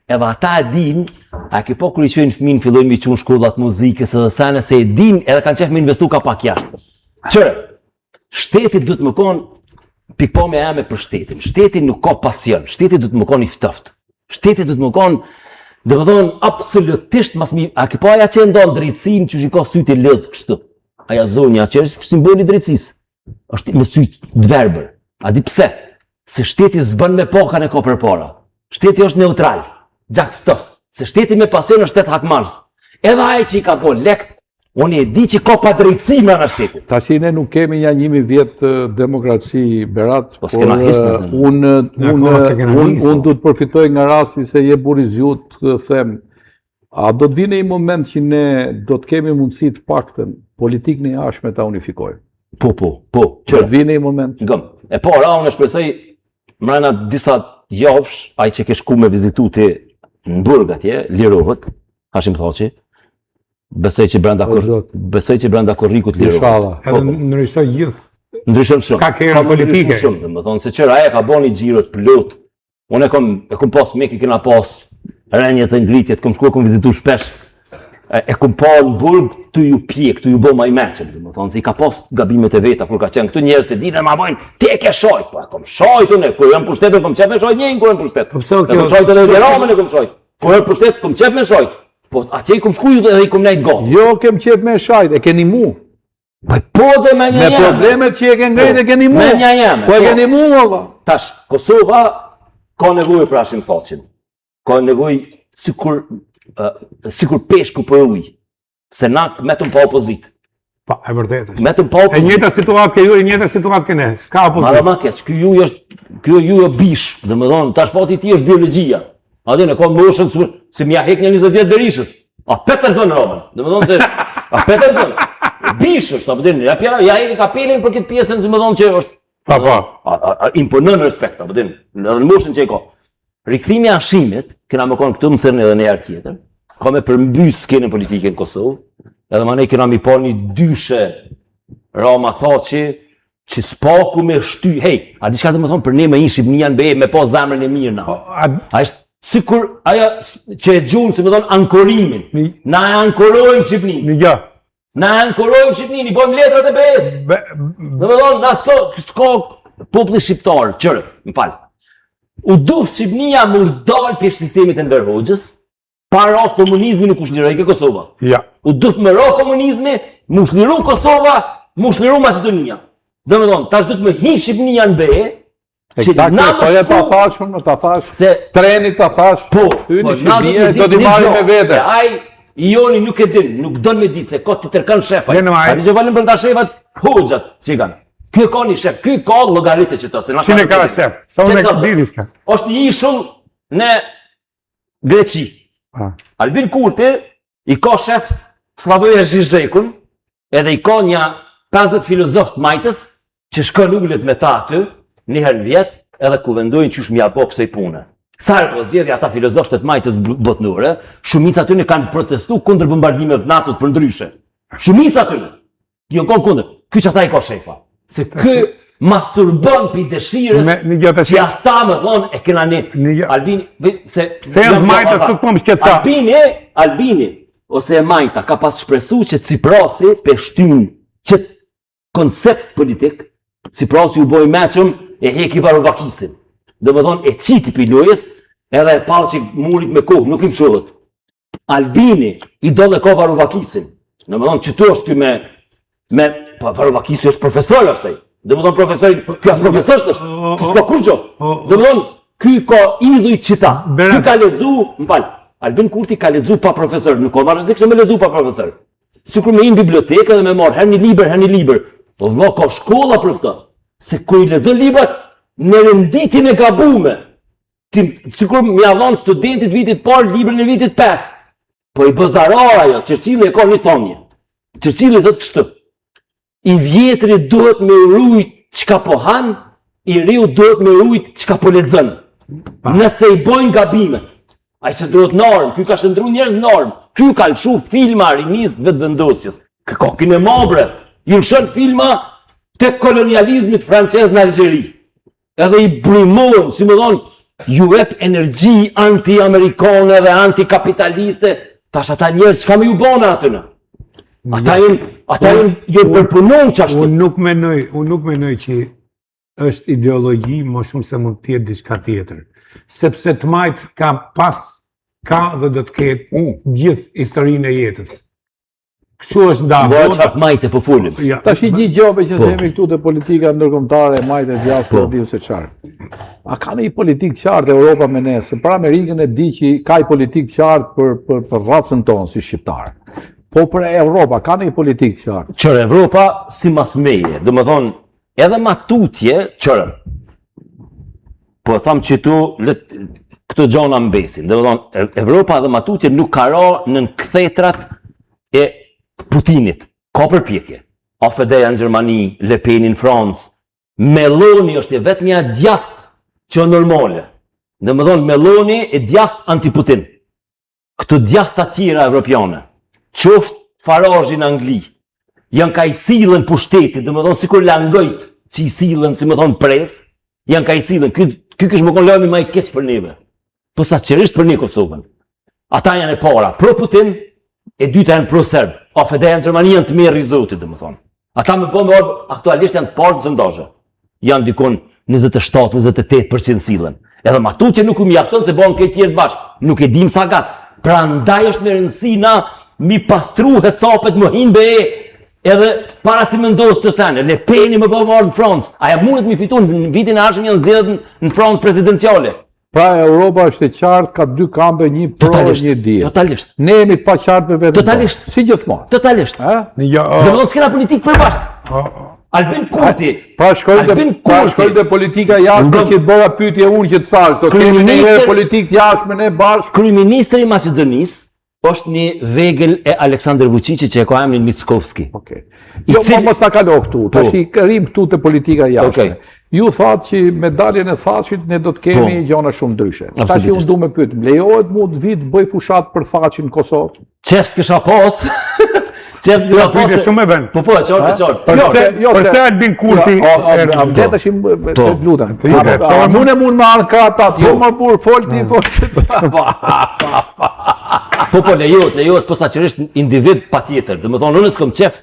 S2: Edhe ata e din, a ke po kër i qojnë fëmin, fillojnë mi qunë shkollat muzikës edhe sene, se e din edhe kanë qef me investu ka pak jashtë. Qëre, shtetit du të më konë, pikpamja jame për shtetin. Shtetin nuk ka pasion, shtetit du të më konë i ftëft. Shtetit du të më konë, dhe më thonë, absolutisht mas mi, a ke po aja që ndonë drejtsin që ka sytë i ledhë kështu. Aja zonja që është simboli drejtsis. është me sytë dverber. A di pse? Se shteti zbën me pokane ka për para. Shteti është neutral. Gjak ftoft. Se shteti me pasion është shtet hakmarrës. Edhe ai që i ka bo lekt, unë e di që ka pa drejtësi me në shtetit.
S1: Tash ne nuk kemi ja 1000 vjet demokraci, Berat,
S2: Po s'kena
S1: unë du të përfitoj nga rasti se je burri zjut, them, a do të vine një moment që ne do të kemi mundësi të paktën politikën e jashtme ta unifikojmë?
S2: Po.
S1: Do të vine një moment?
S2: E para, unë e shpresoj mrena disa javësh, ai që ke shku me vizitu ti në burg atje, lirohet, Hashim Thaçi. Besoj që brenda korrikut lirohet.
S3: Edhe ndryshon gjithë.
S2: Ndryshon shumë.
S3: Ka kera politike.
S2: Shumë, domethënë se qëra aja ka bani xhirot plot. Unë e kom pas me kena pas rënjet e ngritjet, kom shkuar, kom vizitu shpesh. E kom pa në burg të ju pjek, të ju bë më i mërqëm, domethënë se i ka pas gabimet e veta kur ka qenë këtu njerëz të dinë ma bojnë, ti e ke shojt, po e kom shojt unë, kur jam pushtetën kom qef me shojt njëjën kur jam pushtet. E kom shojt edhe në Ramën e kom shojt. Kur jam pushtet kom qef me shojt. Po atje i kom shku edhe i kom nejt gotë.
S1: Jo, kem qef me shajt, e keni mu.
S2: Po dhe me një
S1: Me problemet që e ke ngrejt e keni mu.
S2: Me një jeme.
S1: Po e keni mu, valla.
S2: Tash, Kosova ka nevojë për Hashim Thaçin. Ka nevojë sikur peshku për ujë. Se na metëm pa opozit.
S3: Pa, e vërtetë.
S2: Metëm pa opozit.
S3: E njëjta situatë ke ju, e njëjta situatë ke ne. S'ka opozit.
S2: Mara ma keq, ky ju është bish, dhe më thonë, tash fati ti është biologjia. Atë në ka moshën se m'ja hek një 20 vjet Berishës. A Peterson Roman. Dhe më thonë se a Peterson bish është, apo din, ja hek kapelin për këtë pjesën, dhe më thonë që është imponon respekt, apo din, në moshën që e ka. Rikthimi i Hashimit, kena më konë këtu më thërnë edhe në herë tjetër, ka me përmbys skenën politike në Kosovë, edhe ma ne kena mi pa një dyshe Rama Thaçi, që s'paku me shty, hej, a di shka të më thonë për ne me një Shqipnia në be, me pa zemrën e mirë na. A është sikur aja që e gjunë, si më thonë, ankorimin. Na e ankorojmë Shqipnin.
S3: Ja.
S2: Na e ankorojmë Shqipnin, i bojmë letrat e BE-s. Dhe më thonë, na s'ka populli shqiptar, qërë, më falë. U duft Shqipnia më dalë për sistemit e Enver Hoxhës, para komunizmi nuk u shliroj ke Kosova.
S3: Ja.
S2: U duft me ro komunizmi, mu shliru Kosova, mu shliru Macedonia. Dhe me thonë, tash du të më hinë Shqipnia në BE, që na më
S1: shku... Po ta thash,
S2: se...
S1: trenit ta thash, ty në Shqipnia do t'i marri me vete.
S2: Aj, i joni nuk e din, nuk don me ditë, se ka të tërkan shefaj. A di që valin për nga shefat, Hoxhat, që i kanë. Ky ka një shef, ky ka llogaritë që to, se na ka.
S3: Shine ka shef, sa unë e di diçka.
S2: Është një ishull në Greqi. Albin Kurti i ka shef Slavoj Zhizhekun, edhe i ka një 50 filozofë majtës që shkon ullet me ta aty, një herë në vjet, edhe ku vendojnë qysh mja po kësaj pune. Sa po zgjedhja ata filozofët të majtës botnore, shumica aty ne kanë protestu kundër bombardimeve të NATO-s për ndryshe. Shumica aty. Jo kanë kundër. Ky çata i ka shefa. Se ky masturbon pi dëshirës që ata më thonë e kena ne Albini se
S3: janë majtas nuk më shqetësa.
S2: Albini ose e majta ka pas shpresu që Ciprasi pe shtyn që koncept politik Ciprasi u boj meqëm e heki Varovakisin. Dhe më thonë e qiti pi lojës edhe e palë që murit me kohë, nuk im shohët. Albini i dole ka Varovakisin. Në më thonë që tu është ty po Varoufakisi është profesor është ai. Dhe më thonë profesori, ky as profesor është, ky s'ka kurrë. Dhe më thonë, ky ka idhuj qita, ky ka lexu, Albin Kurti ka lexu pa profesor, nuk ka marrë rrezik me lexu pa profesor. Sikur me një bibliotekë dhe me marr herë një libër. Po vëlla ka shkolla për këtë. Se kur i lexon librat në renditjen e gabuar. Sikur më avon studentit vitit parë librin e vitit 5. Po i bëzarar ajo, Churchilli e ka një thonje. Churchilli thotë kështu. I vjetri duhet me rujt çka po han, i riu duhet me rujt çka po lexon. Nëse i bojnë gabimet. Ai se duhet norm, ky ka shndruar njerëz norm. Ky ka lshu filma rinisë vetëvendosjes. Ky ka kinema bre. Ju lshon filma tek kolonializmit francez në Algjeri. Edhe i brymon, si më thon, ju jep energji anti-amerikane dhe anti-kapitaliste. Tash ata njerëz çka më ju bën aty në? Ata jenë përpunon qashtu.
S3: Unë nuk menoj që është ideologji më shumë se mund tjetë diçka tjetër. Sepse të majtë ka dhe do të ketë gjithë historinë e jetës. Kështu është nda.
S2: Bo qatë majtë po fulim.
S1: Tash i një gjobe që se jemi këtu të politika ndërkombëtare, majtë e djathtë po diu se çfarë. A ka një politikë qartë Europa me ne? Se për Amerikën e di që ka një politikë qartë për racën tonë si shqiptarë. Po për Evropa, ka një politikë qartë?
S2: Qërë Evropa si masmeje, dhe më thonë, edhe matutje, qërë. Po thamë që tu, këtë gjona mbesin, dhe më thonë, Evropa dhe matutje nuk ka ra në këthetrat e Putinit. Ka përpjekje. AfD-ja në Gjermani, Le Pen në Francë, Meloni është e vetë mja djathtë që normale. Dhe më thonë, Meloni e djathtë anti-Putin. Këtë djathtë tjera evropiane. Qoftë Farage në Angli, janë ka i silën pushtetit, dhe më thonë, si kur langojt që i silën, si më thonë pres, janë ka i silën, ky kështë më konë lojmi ma i keq për neve, po sa qërisht për një Kosovën. Ata janë e para, pro Putin, e dyta janë pro Serb, AfD-ja në Gjermani janë të mirë rizotit, dhe më thonë. Ata me po me orë, aktualisht janë të parë të zëndazhe, janë dikon 27-28% silën. Edhe matutje nuk u mjafton se bon këtë tjerë bashkë, nuk e dim sa gatë, pra ndaj është me rëndësina mi pastru hesapet më hinë be edhe para si më ndosë të sene. Le Peni më bëmë marë në Francë. Aja mundet mi fitu në vitin e arshëm janë zjedhën në Francë presidenciale.
S1: Pra Europa është e qartë, ka dy kampe, një pro dhe një dje.
S2: Totalisht.
S1: Ne jemi pa qartë për vetëm.
S2: Totalisht.
S1: Si gjithmonë.
S2: Totalisht. Dhe më do të s'kena politikë për bashkë. Albin Kurti.
S1: Pra shkojnë dhe politika jashme që të bëra pyetje unë që të thash. Do kemi një politikë jashme ne bashkë.
S2: Kryeministri i Maqedonisë është një vegël e Aleksandr Vučići që e ka emrin Mickovski.
S1: Jo, mos ta kalo këtu, tash i rrim këtu te politika jashme. Ju thatë që medaljen e Thaqit ne do të kemi gjëra shumë ndryshe. Tash unë du me pyet, lejohet mu të vit bëj fushat për Thaqin në Kosovë?
S2: Qef s'kisha pas. Qef s'kisha pas.
S3: Shumë e vend.
S2: Po, qartë.
S3: Përse Albin Kurti
S1: Amdet tash të lutem. Mund me anë kratat, jo më burr folti.
S2: Po, lejohet, po sa qërisht individ pa tjetër. Dhe më thonë, unë s'kom qef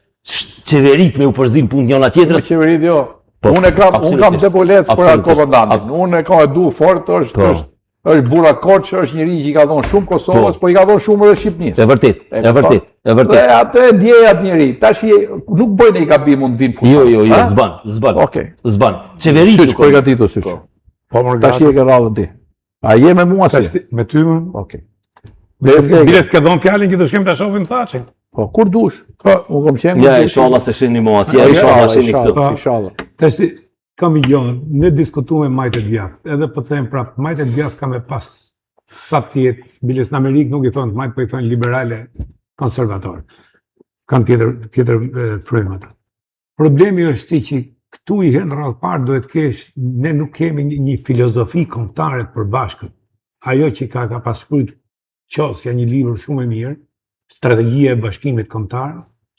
S2: qeverit me u përzim punë njëna tjetërës.
S1: Me qeverit jo. Unë kam depolec për komandantin. Unë e ka e du fort, është Bura Koç, është njëri që i ka dhonë shumë Kosovës, po i ka dhonë shumë edhe Shqipnisë.
S2: E vërtet.
S1: Dhe atë e ndjejat njëri. Tash nuk bëjnë i gabim unë të vinë fushë.
S2: Jo, zban. Qeverit nuk.
S1: Syç, përgatitu syç. Tash i e ke radhën ti. A je me mua si?
S3: Me ty më?
S1: Okej.
S3: Biles ke dhonë fjallin që të shkem të shofim Thaqin.
S1: Po, kur dush? Unë kom qenë...
S2: Ja, inshallah se shini mua atje, inshallah shini këtu.
S1: Inshallah.
S3: Tashti, kam i gjonë, ne diskutu me majtë e djathtë, edhe për thejmë prapë, majtë e djathtë ka me pas sa tjetë, biles në Amerikë nuk i thonë majtë, po i thonë liberale konservatorë. Kanë tjetër frujmë ata. Problemi është ti që këtu i herë në radhë parë duhet kesh, ne nuk kemi një filozofi kombëtare të përbashkët. Ajo që ka paskrujt qosja një libër shumë e mirë, strategjia e bashkimit kombëtar,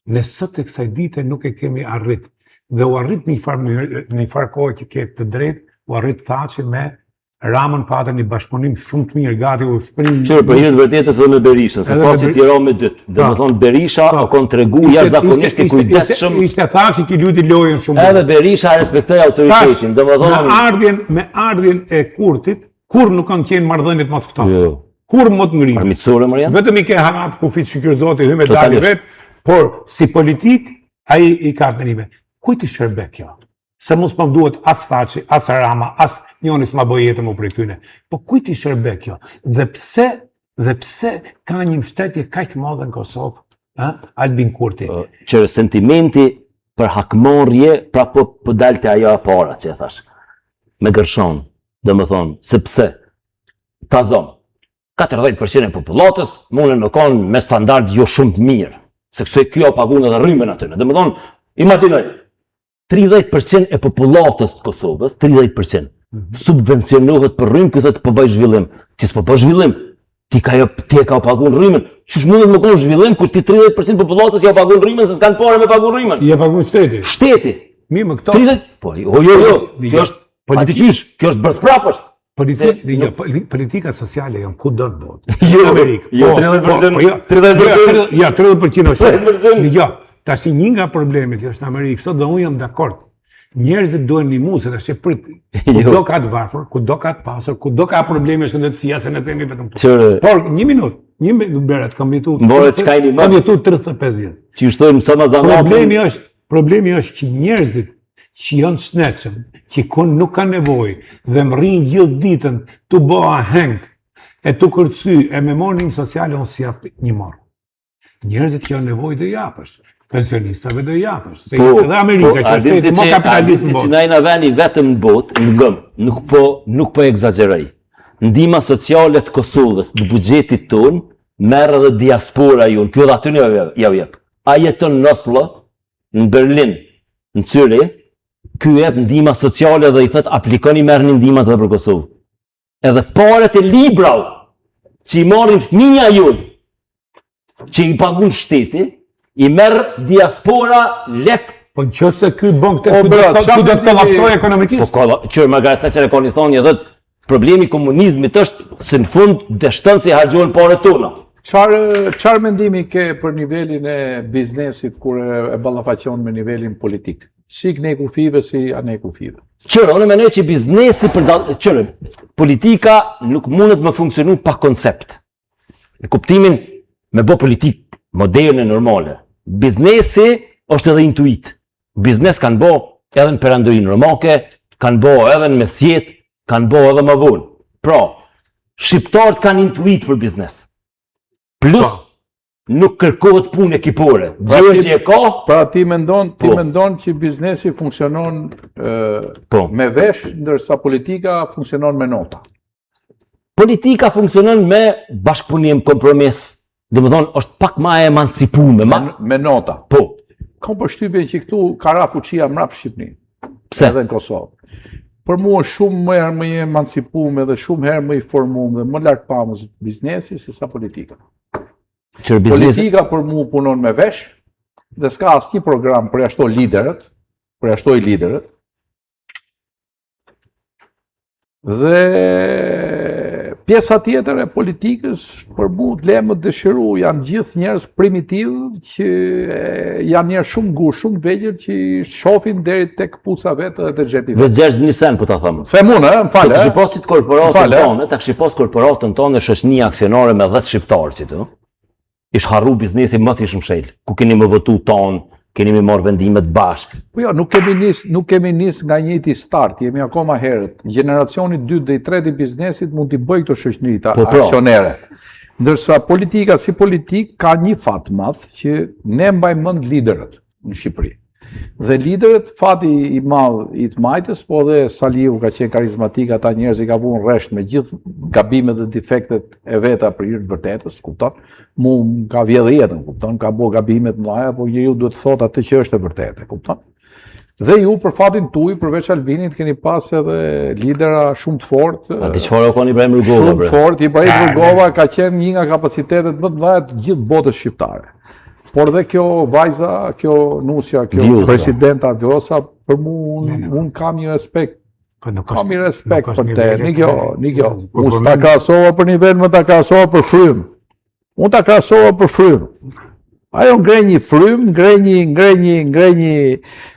S3: ne sot e kësaj dite nuk e kemi arrit. Dhe u arrit një farë kohë që ke të drejt, u arrit Thaçi me Ramën patën një bashkëpunim shumë të mirë, gati u shprin...
S2: Qërë për hirë të vërtetës dhe me Berishën, se Thaçi tjera me dytë. Dhe më thonë Berisha o konë të regu jashtëzakonisht i kujdesshëm.
S3: Ishte Thaçi që luti lojën shumë.
S2: Edhe Berisha respektoi autoritetin. Dhe më thonë...
S3: Me ardhjen e Kurtit, kur nuk kanë qenë marrëdhëniet më të ftohta. Kur më të ngrinë.
S2: Armiqësore më janë?
S3: Vetëm i ke Hanat Kufit Shqyrëzoti hyme dali vetë, Por si politik, ai i ka menime. Kujt i shërbe kjo? Se mos më duhet as Thaçi, as Rama, as njoni s'ma bëj jetën më prej këtyne. Po kujt i shërbe kjo? Dhe pse ka një mbështetje kaq të madhe në Kosovë? Albin Kurti.
S2: Që sentimenti për hakmarrje, pra po dalte ajo e para që e thash. Me gërshon, dhe më thonë, sepse ta zonë, 40% e popullatës munden me konë me standard jo shumë të mirë, se kësoj kjo pagunë edhe rrymen atyne. Dhe më thonë, imaginoj, 30% e popullatës të Kosovës, 30%, subvencionohet për rrymë, këtë të përbëj zhvillim. Ti s'po bëj zhvillim, ti e ka pagunë rrymen. Qysh mundet me konë zhvillim, kur ti 30% popullatës ja pagunë rrymen, se s'kanë pare me pagunë rrymen.
S3: Ja pagunë shteti.
S2: Shteti.
S3: Mi më këto.
S2: 30, po, jo, kjo është, ati qysh, kjo është bërthprapësht.
S3: Politika sociale janë ku do të botë.
S2: Jo,
S3: Amerikë.
S2: jo, 30%.
S3: Ja, 30% është. Jo, tash një nga problemet është në Amerikë, sot dhe unë jam dakord. Njerëzit duhen ndihmu se tash prit. Kudo ka të varfër, kudo ka të pasur, kudo ka probleme shëndetësie, se ne themi vetëm këtu. Por një minutë bëret kam jetu. Kam jetu 35 vjet.
S2: Që shtojmë sa mazanatin.
S3: Problemi është që njerëzit që janë shnetshëm, që nuk kanë nevojë dhe më rrinë gjithë ditën të bëha heng, e të kërcy, e me mornim sociale unë si jap një marë. Njerëzit që janë nevojë dhe japësh, pensionistave dhe japësh. Se edhe Amerika që është të më kapitalist në botë.
S2: Që na jena veni vetëm në botë, në gëmë, nuk po egzageroj. Ndihma sociale të Kosovës, të buxhetit tonë, merr edhe diaspora jonë, kjo dhe aty ja jep. A jeton në Oslo, në Berlin, në Zürich, ky jep ndihma sociale dhe i thot aplikoni merrni ndihmat edhe për Kosovë. Edhe paret e libra që i marrin fëmija junë, që i pagun shteti, i merr diaspora lek.
S3: Po nëse ky bën këtë, ky do të kollapsojë ekonomikisht.
S2: Po që Margaret Thatcher e koni thonë edhe problemi i komunizmit është se në fund dështon se i harxhohen paret tona.
S1: Çfarë mendimi ke për nivelin e biznesit kur e ballafaqon me nivelin politik? Si ne kufive, si anë kufive.
S2: Qërë, unë menoj që biznesi politika nuk mundet me funksionu pa koncept. Në kuptimin me bo politik moderne, normale. Biznesi është edhe intuit. Biznes kanë bo edhe në perandërinë romake, kanë bo edhe në mesjet, kanë bo edhe më vonë. Pra, shqiptarët kanë intuit për biznes. Plus, nuk kërkohet punë ekipore. Gjë që e ka.
S1: Pra ti mendon që biznesi funksionon me vesh, ndërsa politika funksionon me nota.
S2: Politika funksionon me bashkëpunim, kompromis. Domethënë është pak më e emancipuar
S1: me nota.
S2: Po.
S1: Kam përshtypjen që këtu ka ra fuqia mbrapa Shqipërinë.
S2: Pse?
S1: Edhe në Kosovë. Për mua është shumë më i emancipuar dhe shumë herë më i formuar dhe më lart pamës biznesi se sa politika. Politika për mu punon me vesh dhe s'ka asnjë program përjashtoj liderët dhe pjesa tjetër e politikës për mu të lemë të dëshiru janë gjithë njerëz primitiv që janë njerëz shumë gur, shumë vegjël që shohin deri tek kpuca vetë dhe te xhepi vetë.
S2: Vezgjerz Nisen po ta them.
S1: Themun, më fal.
S2: Tash posit korporatën tonë, tash pas korporatën tonë shoqënia aksionare me 10 shqiptarë si tu. Ish harru biznesi më të shëmshel, ku keni më votu tonë, keni më marrë vendimet bashkë.
S1: Po jo, nuk kemi nis nga njëjti start, jemi akoma herët. Generacioni 2 dhe 3 i biznesit mund t'i bëjë këto shoqënita aksionere. Ndërsa politika si politik ka një fat madh që ne mbajmë mend liderët në Shqipëri. Dhe liderët, fati i madh i të majtës, po dhe Saliu ka qenë karizmatik, ata njerëz i ka vënë rresht me gjithë gabimet dhe defektet e veta për hir të vërtetës, kupton? Mu ka vjedhë jetën, kupton? Ka bërë gabime të mëdha, por njeriu duhet të thotë atë që është e vërtetë, kupton? Dhe ju për fatin tuaj, përveç Albinit, keni pas edhe lidera shumë të fortë.
S2: A ti çfarë ka Ibrahim Rugova?
S1: Shumë të fortë, Ibrahim Rugova ka qenë një nga kapacitetet më të mëdha të gjithë botës shqiptare. Por dhe kjo vajza, kjo Nusja, kjo presidenta Vjosa, për mu unë kam një respekt. Kam një respekt për te, një kjo. Unë ta krasova për nivel, më ta krasova për frymë. Unë ta krasova për frymë. Ajo ngrej një frymë, ngrej një,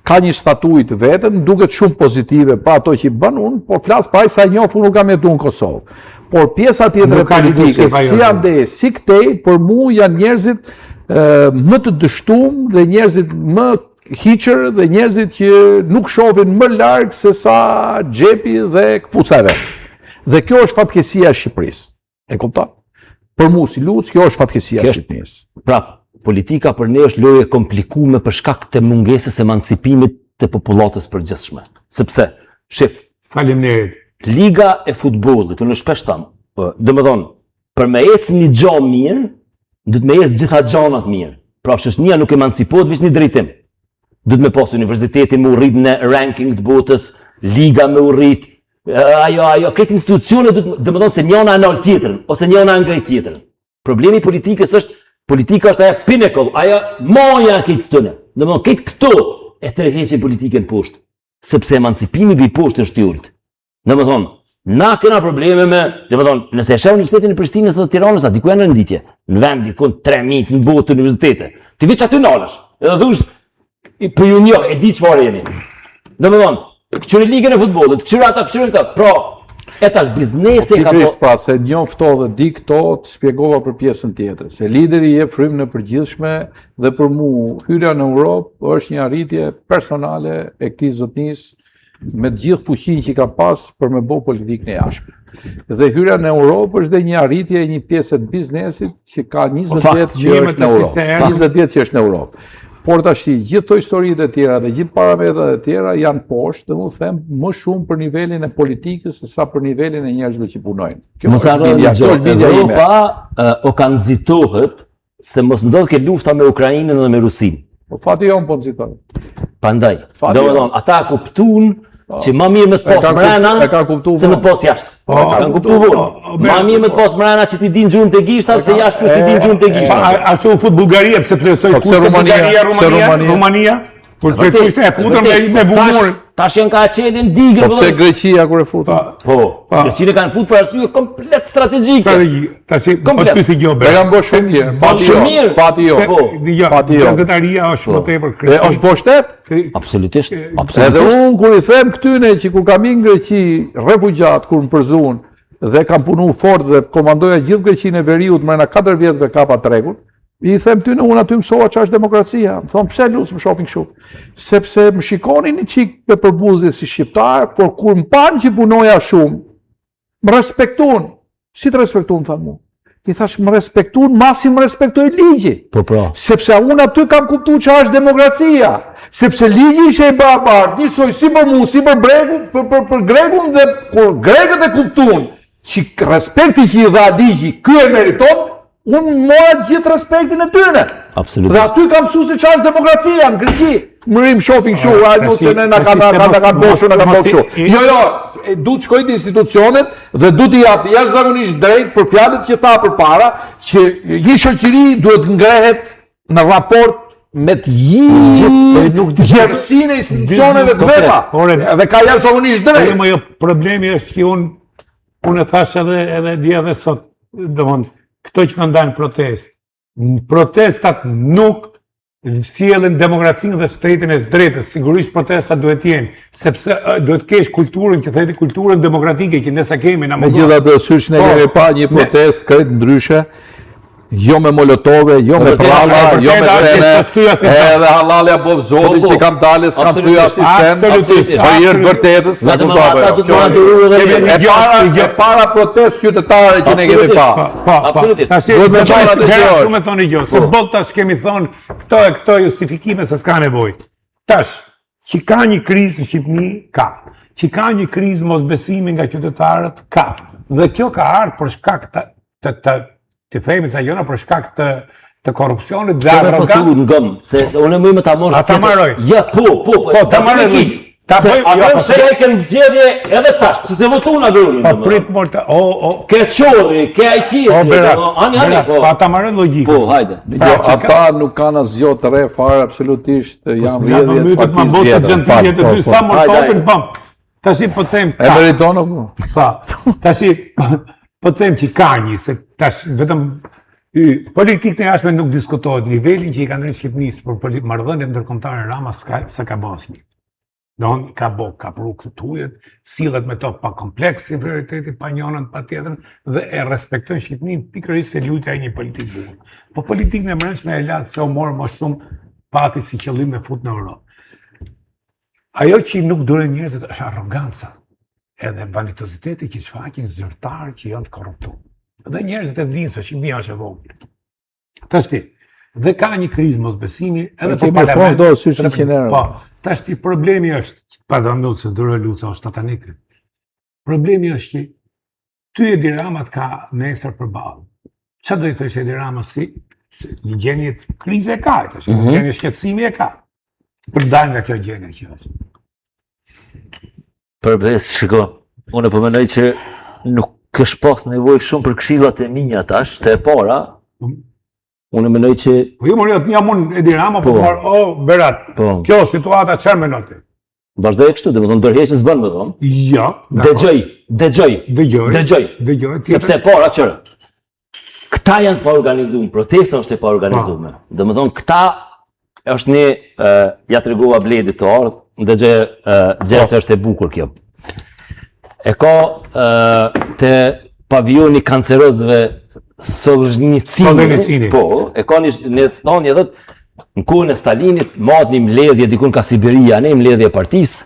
S1: ka një statuit vetën, duket shumë pozitive pa ato që i bën unë, por flasë pa sa njohë unë kam jetu në Kosovë. Por pjesa tjetër e politikës, si ande, si këtej, për mu janë njerëzit më të dështuar dhe njerëzit më hiqër dhe njerëzit që nuk shohin më larg se sa xhepi dhe kpuca e vet. Dhe kjo është fatkeqësia e Shqipërisë. E kupton? Për mua si Luc, kjo është fatkeqësia e Shqipërisë.
S2: Pra, politika për ne është lojë e komplikuar për shkak të mungesës emancipimit të popullatës përgjithshme. Sepse, shef,
S3: Faleminderit.
S2: Liga e futbollit, unë shpesh tham, domethënë, për me ecë një gjë mirë, do të me ecë gjitha gjanat mirë. Pra, shoqënia nuk emancipohet veç një drejtim. Do të me pas universiteti me urrit në ranking të botës, liga me urrit, ajo, këtë institucione domethënë se njëna e nal tjetrën, ose njëna e ngrej tjetrën. Problemi i politikës është, politika është ajo pinnacle, ajo moja këtë këtëne. Domethënë, këtë këto e tërheqin politikën poshtë, sepse emancipimi bi poshtë është i ulët. Domethënë, na kena probleme me, domethënë, nëse e sheh Universitetin e Prishtinës dhe Tiranës, aty ku janë renditje, në vend dikon 3000 në botë universitete. Ti veç aty nalesh, edhe thush, për ju njoh, e di çfarë jeni. Domethënë, këqyre ligën e futbollit, këqyre ata, këqyre këta, pra, e tash biznesi ka
S1: Pikërisht pra, se njoh këto dhe di këto, të shpjegova për pjesën tjetër. Se lideri jep frym në përgjithshme dhe për mua hyrja në Europë është një arritje personale e këtij zotnis me të gjithë fuqinë që ka pas për me bë politikën e jashtme. Dhe hyrja në Europë është dhe një arritje e një pjesë të biznesit që ka 20 vjet që është në Europë. 20 vjet që është në Europë. Por tash gjithë këto historitë e tjera dhe gjithë parametrat e tjera janë poshtë, dhe unë them më shumë për nivelin e politikës se sa për nivelin e njerëzve që punojnë.
S2: Mos harroni Europa o ka nxitohet se mos ndodh ke lufta me Ukrainën dhe me Rusinë.
S1: Po fati jon po nxitohet.
S2: Prandaj, domethënë ata kuptuan që më mirë me të pas mrena se me të pas jashtë. Kanë kuptuar. Më mirë me të pas mrena që ti din gjuhën te gishta se jashtë ti din gjuhën te gishta.
S3: Ashtu u fut Bullgaria pse plotësoi kurse Rumania. Kur të ishte e futur me bumur.
S2: Tash janë ka qenin digë.
S1: Po pse Greqia kur e futu?
S2: Po, Greqia kanë futur për arsye komplet strategjike.
S3: Tash po pyesi gjobë.
S1: Ne kanë bërë shumë mirë. Fati jo. Fati jo.
S3: Gazetaria është më tepër
S1: kritik. Është pushtet?
S2: Absolutisht.
S1: Edhe unë kur i them këtyne që kur kam inë në Greqi, refugjat kur më përzun dhe kam punu fort dhe komandoja gjithë Greqinë e Veriut mrena 4 vjetëve kapa tregun, i them tyne unë aty mësova ç'është demokracia. Më thonë pse Luc më shohin kështu? Sepse më shikonin një çik me përbuzje si shqiptar, por kur më pan që punoja shumë, më respektuan. Si të respektuan tha mua? Ti thash më respektuan, masi më respektoj ligji.
S2: Po.
S1: Sepse unë aty kam kuptuar ç'është demokracia. Sepse ligji ishte i barabartë, njësoj si për mua, si për Gregun, për Gregun dhe kur grekët e kuptuan që respekti që i dha ligji, ky e meriton, unë mora gjithë respektin e tyne.
S2: Absolutisht.
S1: Dhe aty kam mësuar se ç'është demokracia në Greqi. Mërim shohin kështu, ajmo se ne na ka boshu, na ka boshu. Jo, du të shkoj të institucionet dhe du të jap jashtëzakonisht drejt për fjalët që tha përpara, që një shoqëri duhet ngrehet në raport me të gjerësinë e institucioneve të veta. Dhe ka jashtëzakonisht drejt.
S3: Jo, problemi është që unë e thash edhe dje dhe sot, domthon këto që kanë dalë në protestat nuk sjellin demokracinë dhe shtetin e drejtës. Sigurisht protestat duhet jenë, sepse duhet kesh kulturën, që thëti kulturën demokratike që ne sa kemi na mungon.
S1: Megjithatë syç ne kemi pa një protestë krejt ndryshe, jo me molotove, jo me pralla, jo me sene, edhe hallalja bov zoti që kam dalë, s'kam thyë asnjë po jërë vërtetës, e para protestë qytetare që ne kemi pa.
S2: Absolutisht.
S3: Duhet me thoni gjë, se boll tash kemi thonë këto justifikime se s'ka nevojë. Tash, që ka një krizë në Shqipëni, ka. Që ka një krizë mosbesimi nga qytetarët, ka. Dhe kjo ka ardhur për shkak të themi se jona për shkak të korrupsionit dhe
S2: arrogancës. Se unë më ta marr.
S3: Ta marroj.
S2: Ja, po, ta marroj. Ta bëj atë shërikën zgjedhje edhe tash, pse se votuan agrunin.
S3: Po prit mort.
S2: Ke çorri, ke IT. Ani, po.
S3: Pa ta marrë logjikën.
S2: Po, hajde.
S1: Ata nuk kanë asgjë të re fare, absolutisht janë
S3: rrjedhje të partizë të dy sa mortopin bam. Tash po them.
S1: E meriton apo?
S3: Po. Tash po them që ka një, se tash vetëm politikën e jashtme nuk diskutohet, nivelin që i kanë dhënë Shqipërisë për marrëdhëniet ndërkombëtare Rama s'ka bën asnjë. Ka pru këtë tujet, sillet me to pa kompleks inferioritetit, pa njënën, pa tjetrën, dhe e respektojnë Shqipërinë pikërisht se lutja e një politikë bukur. Po politikën e brendshme e latë se u morë më shumë pati si qëllim me fut në Europë. Ajo që nuk duren njerëzit është arroganca, edhe vanitoziteti që shfaqin zyrtarë që janë të korruptuar. Dhe njerëzit e dinë se Shqipëria është e vogël. Tashti, dhe ka një krizë mosbesimi edhe po
S1: parlament.
S3: Po, tashti problemi është, pardon se s'duroj luca është tatanikë. Problemi është që ty Edi Rama ka nesër përballë. Çfarë do i thosh Edi Rama si një gjenje krize e ka, tash, një gjenje shqetësimi e ka. Për dalë nga kjo gjenje që është.
S2: Përbes, shiko, unë po mendoj që nuk është pas nevojë shumë për këshillat e mia tash, se e para. Unë mendoj që
S3: po jo më jam unë Edi Rama, po Berat. Kjo situata çfarë mendon ti?
S2: Vazhdoj kështu, domethënë ndërheqjes bën më vonë.
S3: Jo.
S2: Dëgjoj. Sepse para çfarë? Këta janë pa organizuar, protesta është e pa organizuar. Domethënë këta është një ja tregova Bledit të ardh, ndëgjë se është e bukur kjo. E ka te pavioni kancerozëve Solzhenitsini. Po, e ka një thonjë edhe në kohën e Stalinit, matni mbledhje dikun ka Siberia, ne mbledhje partisë,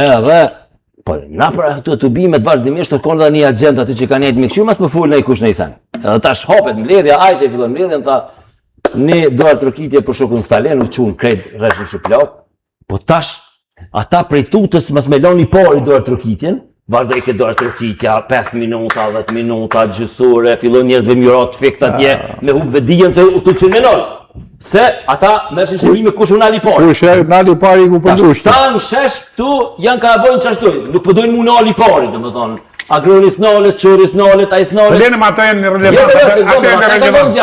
S2: edhe po na për ato tubimet vazhdimisht kërkon dhe një agent aty që kanë jetë me kështu, mas më ful në kush në sen. Edhe tash hapet mbledhja, ai që fillon mbledhjen tha ne do artrokitje për shokun Stalin, u çun kred rreth në plak. Po tash ata prej tutës mas me lani parë do artrokitjen. Vazhdoj ke dorë trokitja, 5 minuta, 10 minuta, gjysore, fillon njerëzve mjurat fikt atje, me hubve dijen se u të qënë menor. Se ata mërshin shërime kush u nali pari.
S1: Kush e nali pari ku përndushtë.
S2: Ta në shesh këtu janë ka bojnë qashtoj, nuk përdojnë mu nali pari, dhe më thonë. Agronis nalet, qëris nalet, ajs nalet.
S3: Pëllenë më ato e në relevant.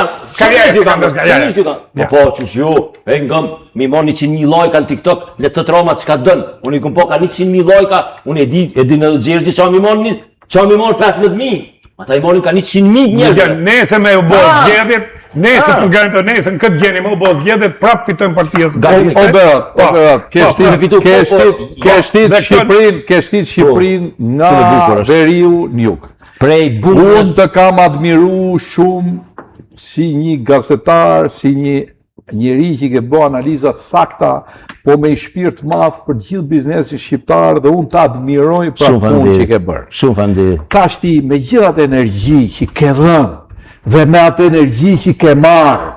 S2: Po, qësh jo, e ngëm, mi mor 100.000 lajka në TikTok, le të tramat që ka dënë. Unë i këm po ka 100.000 lajka, unë e di në gjerë që qa mi mor 15.000. Ata i morin ka 100.000 njerëzve.
S3: Nese me u bo zgjedhjet, nese të gërën nese në këtë gjeni me u bo zgjedhjet, prap fitojnë partijës.
S1: Keshtit Shqipërin nga veriu njuk.
S2: Prej bunës.
S1: Unë të kam admiru shumë si një gazetar, si një njeri që ke bo analizat sakta, po me i shpirt madh për gjithë biznesi shqiptar dhe unë të admiroj për punë që ke bërë.
S2: Shumë faleminderit.
S1: Kashti me gjithat energji që ke dhënë dhe me atë energji që ke marë,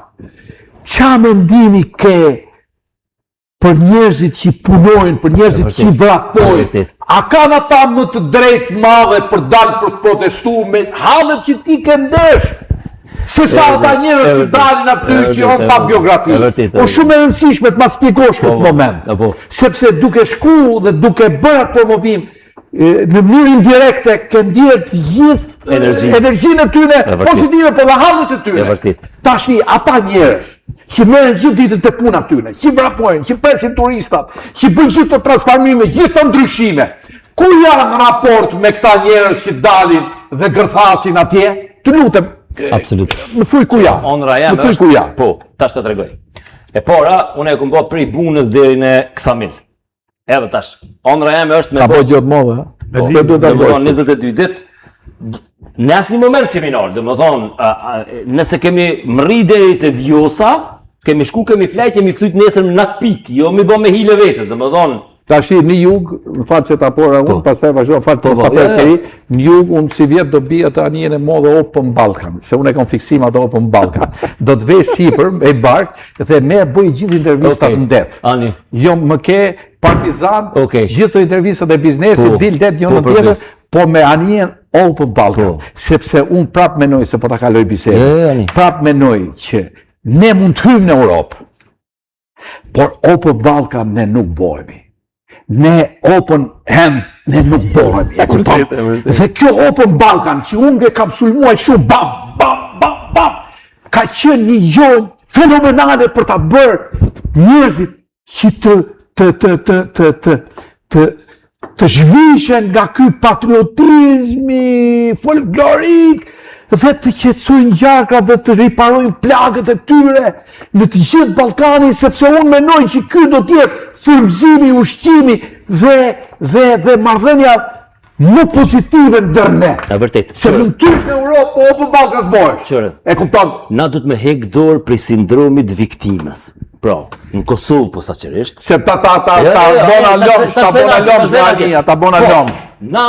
S1: qa mendimi ke për njerëzit që punojnë, për njerëzit që vrapojnë? A kanë ata më të drejtë madhe për dalë për protestu me halët që ti ke ndesh? Se sa ata njerëz që dalin aty që janë pa biografi. O shumë e rëndësishme të ma spjegosh këtë moment. Sepse duke shku dhe duke bërë atë promovim, në mënyrë indirekte ke ndjerë gjithë energjinë e tyre, pozitive për dhe hazët e tyre. Tashni, ata njerëz që merren gjithë ditën të puna tyre, që vrapojnë, që presin turistat, që bëjnë gjithë të transformime, gjithë të ndryshime. Ku janë në raport me këta njerëz që dalin dhe gërthasin atje? Të lutem.
S2: Absolut.
S1: Në fuj ku ja.
S2: Onra jam është, po, tash të tregoj. E para, unë e kumbo prej bunës deri në Ksamil. Edhe tash, onra jam është me...
S1: Ka po gjotë modhe,
S2: Dhe 22 dit, në asë një moment seminar, dhe më thonë, nëse kemi mri deri të Vjosa, kemi shku, kemi flajt, kemi këthyt nesër në natë pik, jo mi bo me hile vetës, dhe më thonë,
S1: ta shi një jugë, në falë që ta pora unë, pasaj vazhdo, në falë të stapesteri, në jugë unë si vjetë do bia të anjene modë Open Balkan, se unë e kam fiksim ato Open Balkan. Do të vej sipër, e barkë, dhe me bëj gjithë intervistat në detë. Jo më ke Partizan, gjithë intervistat e biznesit, dil det jo në tjetër, po me anjen Open Balkan. Sepse unë prap menoj, se po ta kaloj bisedë, prap menoj që ne mund të hymë në Europë, por Open Balkan ne nuk bojemi. Ne Open Hand, ne nuk bojemi. Dhe kjo Open Balkan, që unë kam sulmuaj shumë, bam, ka qenë një gjë fenomenale për ta bërë njerëzit që të zhvishen nga ky patriotizmi folklorik dhe të qetësojnë gjarkra dhe të riparojnë plagët e tyre në të gjithë Ballkanin, sepse unë menoj që ky do të jetë frymëzimi, ushqimi dhe marrëdhënia më pozitive ndër ne.
S2: E vërtet.
S1: Se në tysh në Europë, po për Ballkas bojsh.
S2: Qërë.
S1: E kupton?
S2: Na du të me hek dorë prej sindromit viktimës. Pra, në Kosovë posaçërisht.
S1: Se ta bona lomsh, ta bona lomsh.
S2: Na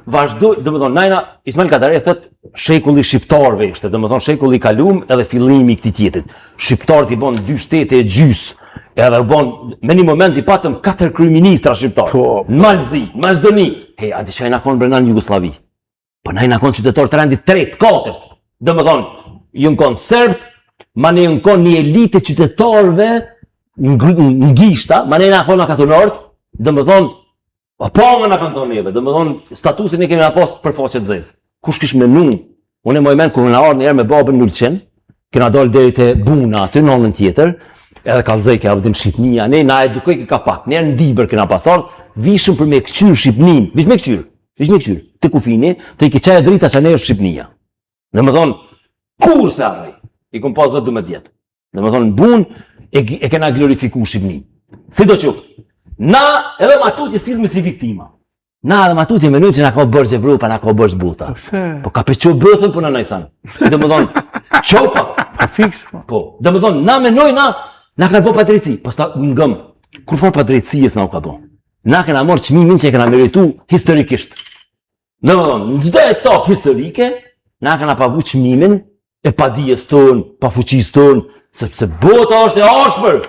S2: vazhdoj, domethënë Najna Ismail Kadare thot shekulli shqiptarëve ishte, domethënë shekulli i kaluam edhe fillimi i këtij tjetrit. Shqiptarët i bën 2 shtete e gjys. Edhe u bën me një moment i patëm 4 kryeministra shqiptar. Në Malzi, në Maqedoni. Hey, a di çaj na kon brenda në Jugosllavi. Po na kon qytetar të rendit 3, 4. Domethënë, ju kon serbt, ma ne ju kon një elitë qytetarëve në gishta, ma ne na kon katonort, domethënë po nga na kantoneve, domethënë statusin e kemi na pas për faqe të zezë. Kush kish menu? Unë më mend kur na ardhi një herë me babën në Ulqen, kena dalë deri te Buna aty në anën tjetër, edhe kallzoi ke abdim Shqipnia, ne na edukoi ka pak. Ne në Dibër kena pasur, vishëm për me kqyr Shqipnin, vish me kqyr, te kufini, te i ke çaj drita sa ne është Shqipnia. Domethënë kur se arri, i kom pas 12 vjet. Domethënë bun e kena glorifikuar Shqipnin. Sidoqoftë, na edhe matutje silmi si viktima. Na edhe matutje menojmë që na ka bërë Evropa, na ka bërë bota. Po ka peço bëthën po na najsan. Domethënë çopa,
S1: fiks.
S2: po. Domethënë na menojna na ka bërë patrici, po sta ngëm. Kur fort patricies na u ka bërë. Na kena marrë çmimin që e kena merituar historikisht. Domethënë në çdo etapë historike na kena pagu çmimin e padijes tonë, pa fuqisë tonë, sepse bota është e ashpër.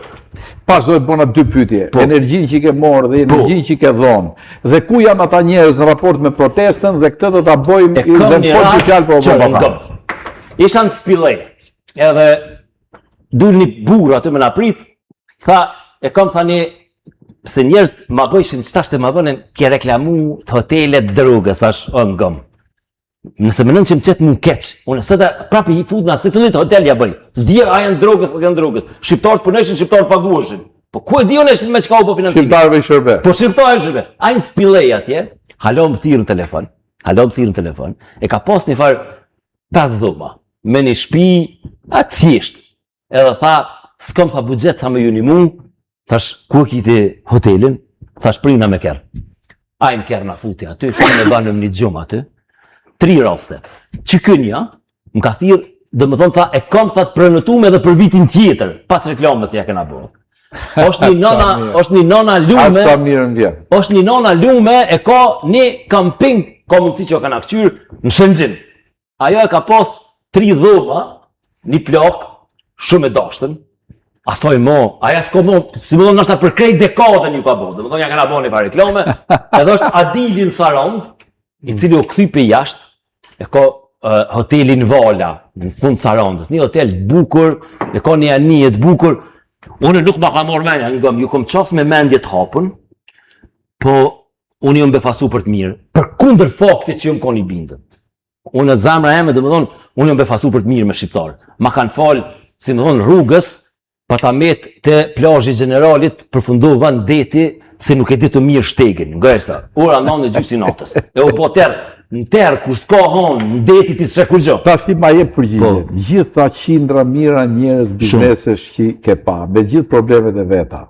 S1: Pas do të bëna 2 pyetje. Energjinë që ke marrë dhe energjinë që ke dhënë. Dhe ku janë ata njerëz në raport me protestën dhe këtë do ta bëjmë dhe në fond social për
S2: Isha në Spillej, edhe dul një burr aty me na prit, tha, e kam thani se njerëz ma bëjshin çtash të ma bënin ke reklamu të hotelet drogës, thash, o ngëm. Nëse më nënë që më qëtë më keq, unë sëta prapi i futna se cëllit hotel ja bëj. S'dje a janë drogës, as janë drogës. Shqiptarët punëshin, shqiptarët paguëshin. Po ku e di unë me çka u po financimi?
S1: Shqiptarëve i shërbe.
S2: Po shqiptarëve shërbe. A në Spillej atje, halo më thirë në telefon, e ka pas një farë 5 dhoma, me një shtëpi atë thjesht. Edhe tha, s'kom tha buxhet, tha me ju një mu, thash, ku e kiti hotelin, thash, prina me kerë. A në kerë na futi aty, shumë me banëm një gjumë aty. 3 raste. Çikënja më ka thirr, domethënë tha e kam thas prenotuar edhe për vitin tjetër, pas reklamës ja kena bërë. Është një nona lume.
S1: Sa mirë vjen.
S2: Është një nona lume e ka një kamping, ka mundësi që kanë kthyer në Shenzhen. Ajo e ka pas 3 dhoma, një plak shumë e dashtën. Asoj mo, aja s'ko mo, si më thonë nështë për krejt dekadën ju ka bërë, domethënë ja kena bërë një farë reklame, edhe është Adilin Sarand, i cili u kthy jashtë. E ka hotelin Vala, në fund Sarandës, një hotel të bukur, e ka një anije të bukur. Unë nuk ma ka marrë menja, ngëm, ju kom qas me mendje të hapën, po unë jam befasu për të mirë, për kundër faktit që jam koni bindën. Unë zamra eme, domethënë, unë jam befasu për të mirë me shqiptarë. Ma kanë falë, si më thonë, rrugës, pa ta metë të plazhi generalit, përfundova në deti, se nuk e ditë mirë shtegin, nga esta, ora 9:30 natës. E u po në terë, kur s'ka hanë, në deti ti s'e kur gjo.
S1: Ta si ma jep përgjigje. Gjithë ta qindra mira njerëz biznesesh që ke pa, me gjithë problemet e veta.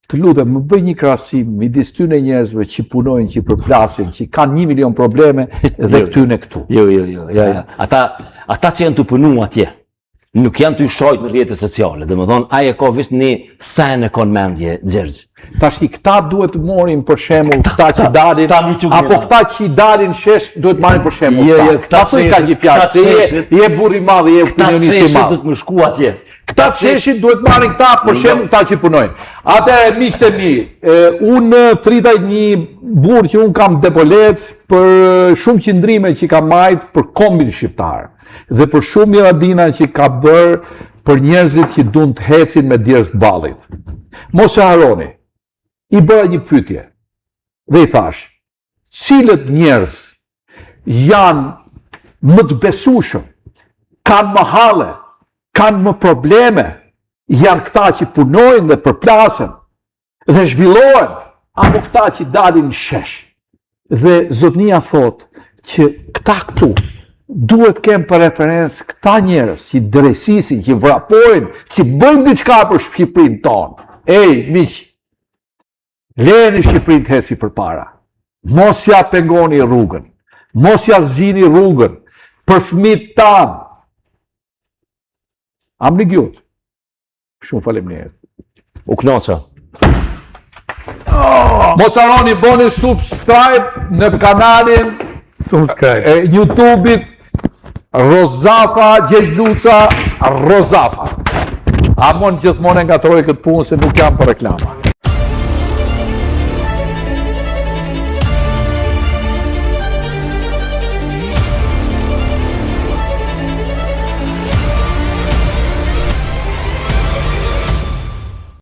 S1: Të lutem, më bëj një krahasim midis tyne njerëzve që punojnë, që përplasin, që kanë 1 milion probleme dhe këtyne këtu.
S2: Jo. Ata që janë të punu atje, nuk janë të shojt në rrjetet sociale, domethënë ai e ka vesh një sen e konmendje Gjergj.
S1: Tash këta duhet të morin për shembull këta që dalin apo këta që dalin shesh duhet marrin për shembull.
S2: Jo, këta
S1: ka një fjalë, je burr i madh, je opinionist i madh.
S2: Duhet më shku atje.
S1: Këta sheshin duhet marrin këta për shembull këta që punojnë. Atëherë miqtë e mi, unë thritaj një burr që un kam depolec për shumë qëndrime që ka marrë për kombin shqiptar dhe për shumë miradina që ka bërë për njerëzit që duan të hecin me djerës të ballit. Mos e harroni. I bëra një pyetje dhe i thash, cilët njerëz janë më të besueshëm, kanë më halle, kanë më probleme, janë këta që punojnë dhe përplasen dhe zhvillohen, apo këta që dalin në shesh. Dhe zotnia thot që këta këtu duhet kemë për referencë këta njerëz që dresisin, që vrapojnë, që bëjnë diçka për Shqipërinë tonë. Ej, miq, Lejeni Shqipërinë të heci përpara. Mos ja pengoni rrugën. Mos ja zini rrugën për fëmijët tanë. Amligjut. Shumë faleminderit.
S2: U knoqa.
S1: Mos harroni bëni subscribe në kanalin
S3: Subscribe.
S1: e YouTube-it Rozafa Gjegjluca Rozafa. Amon gjithmonë ngatroj këtë punë se nuk jam për reklama.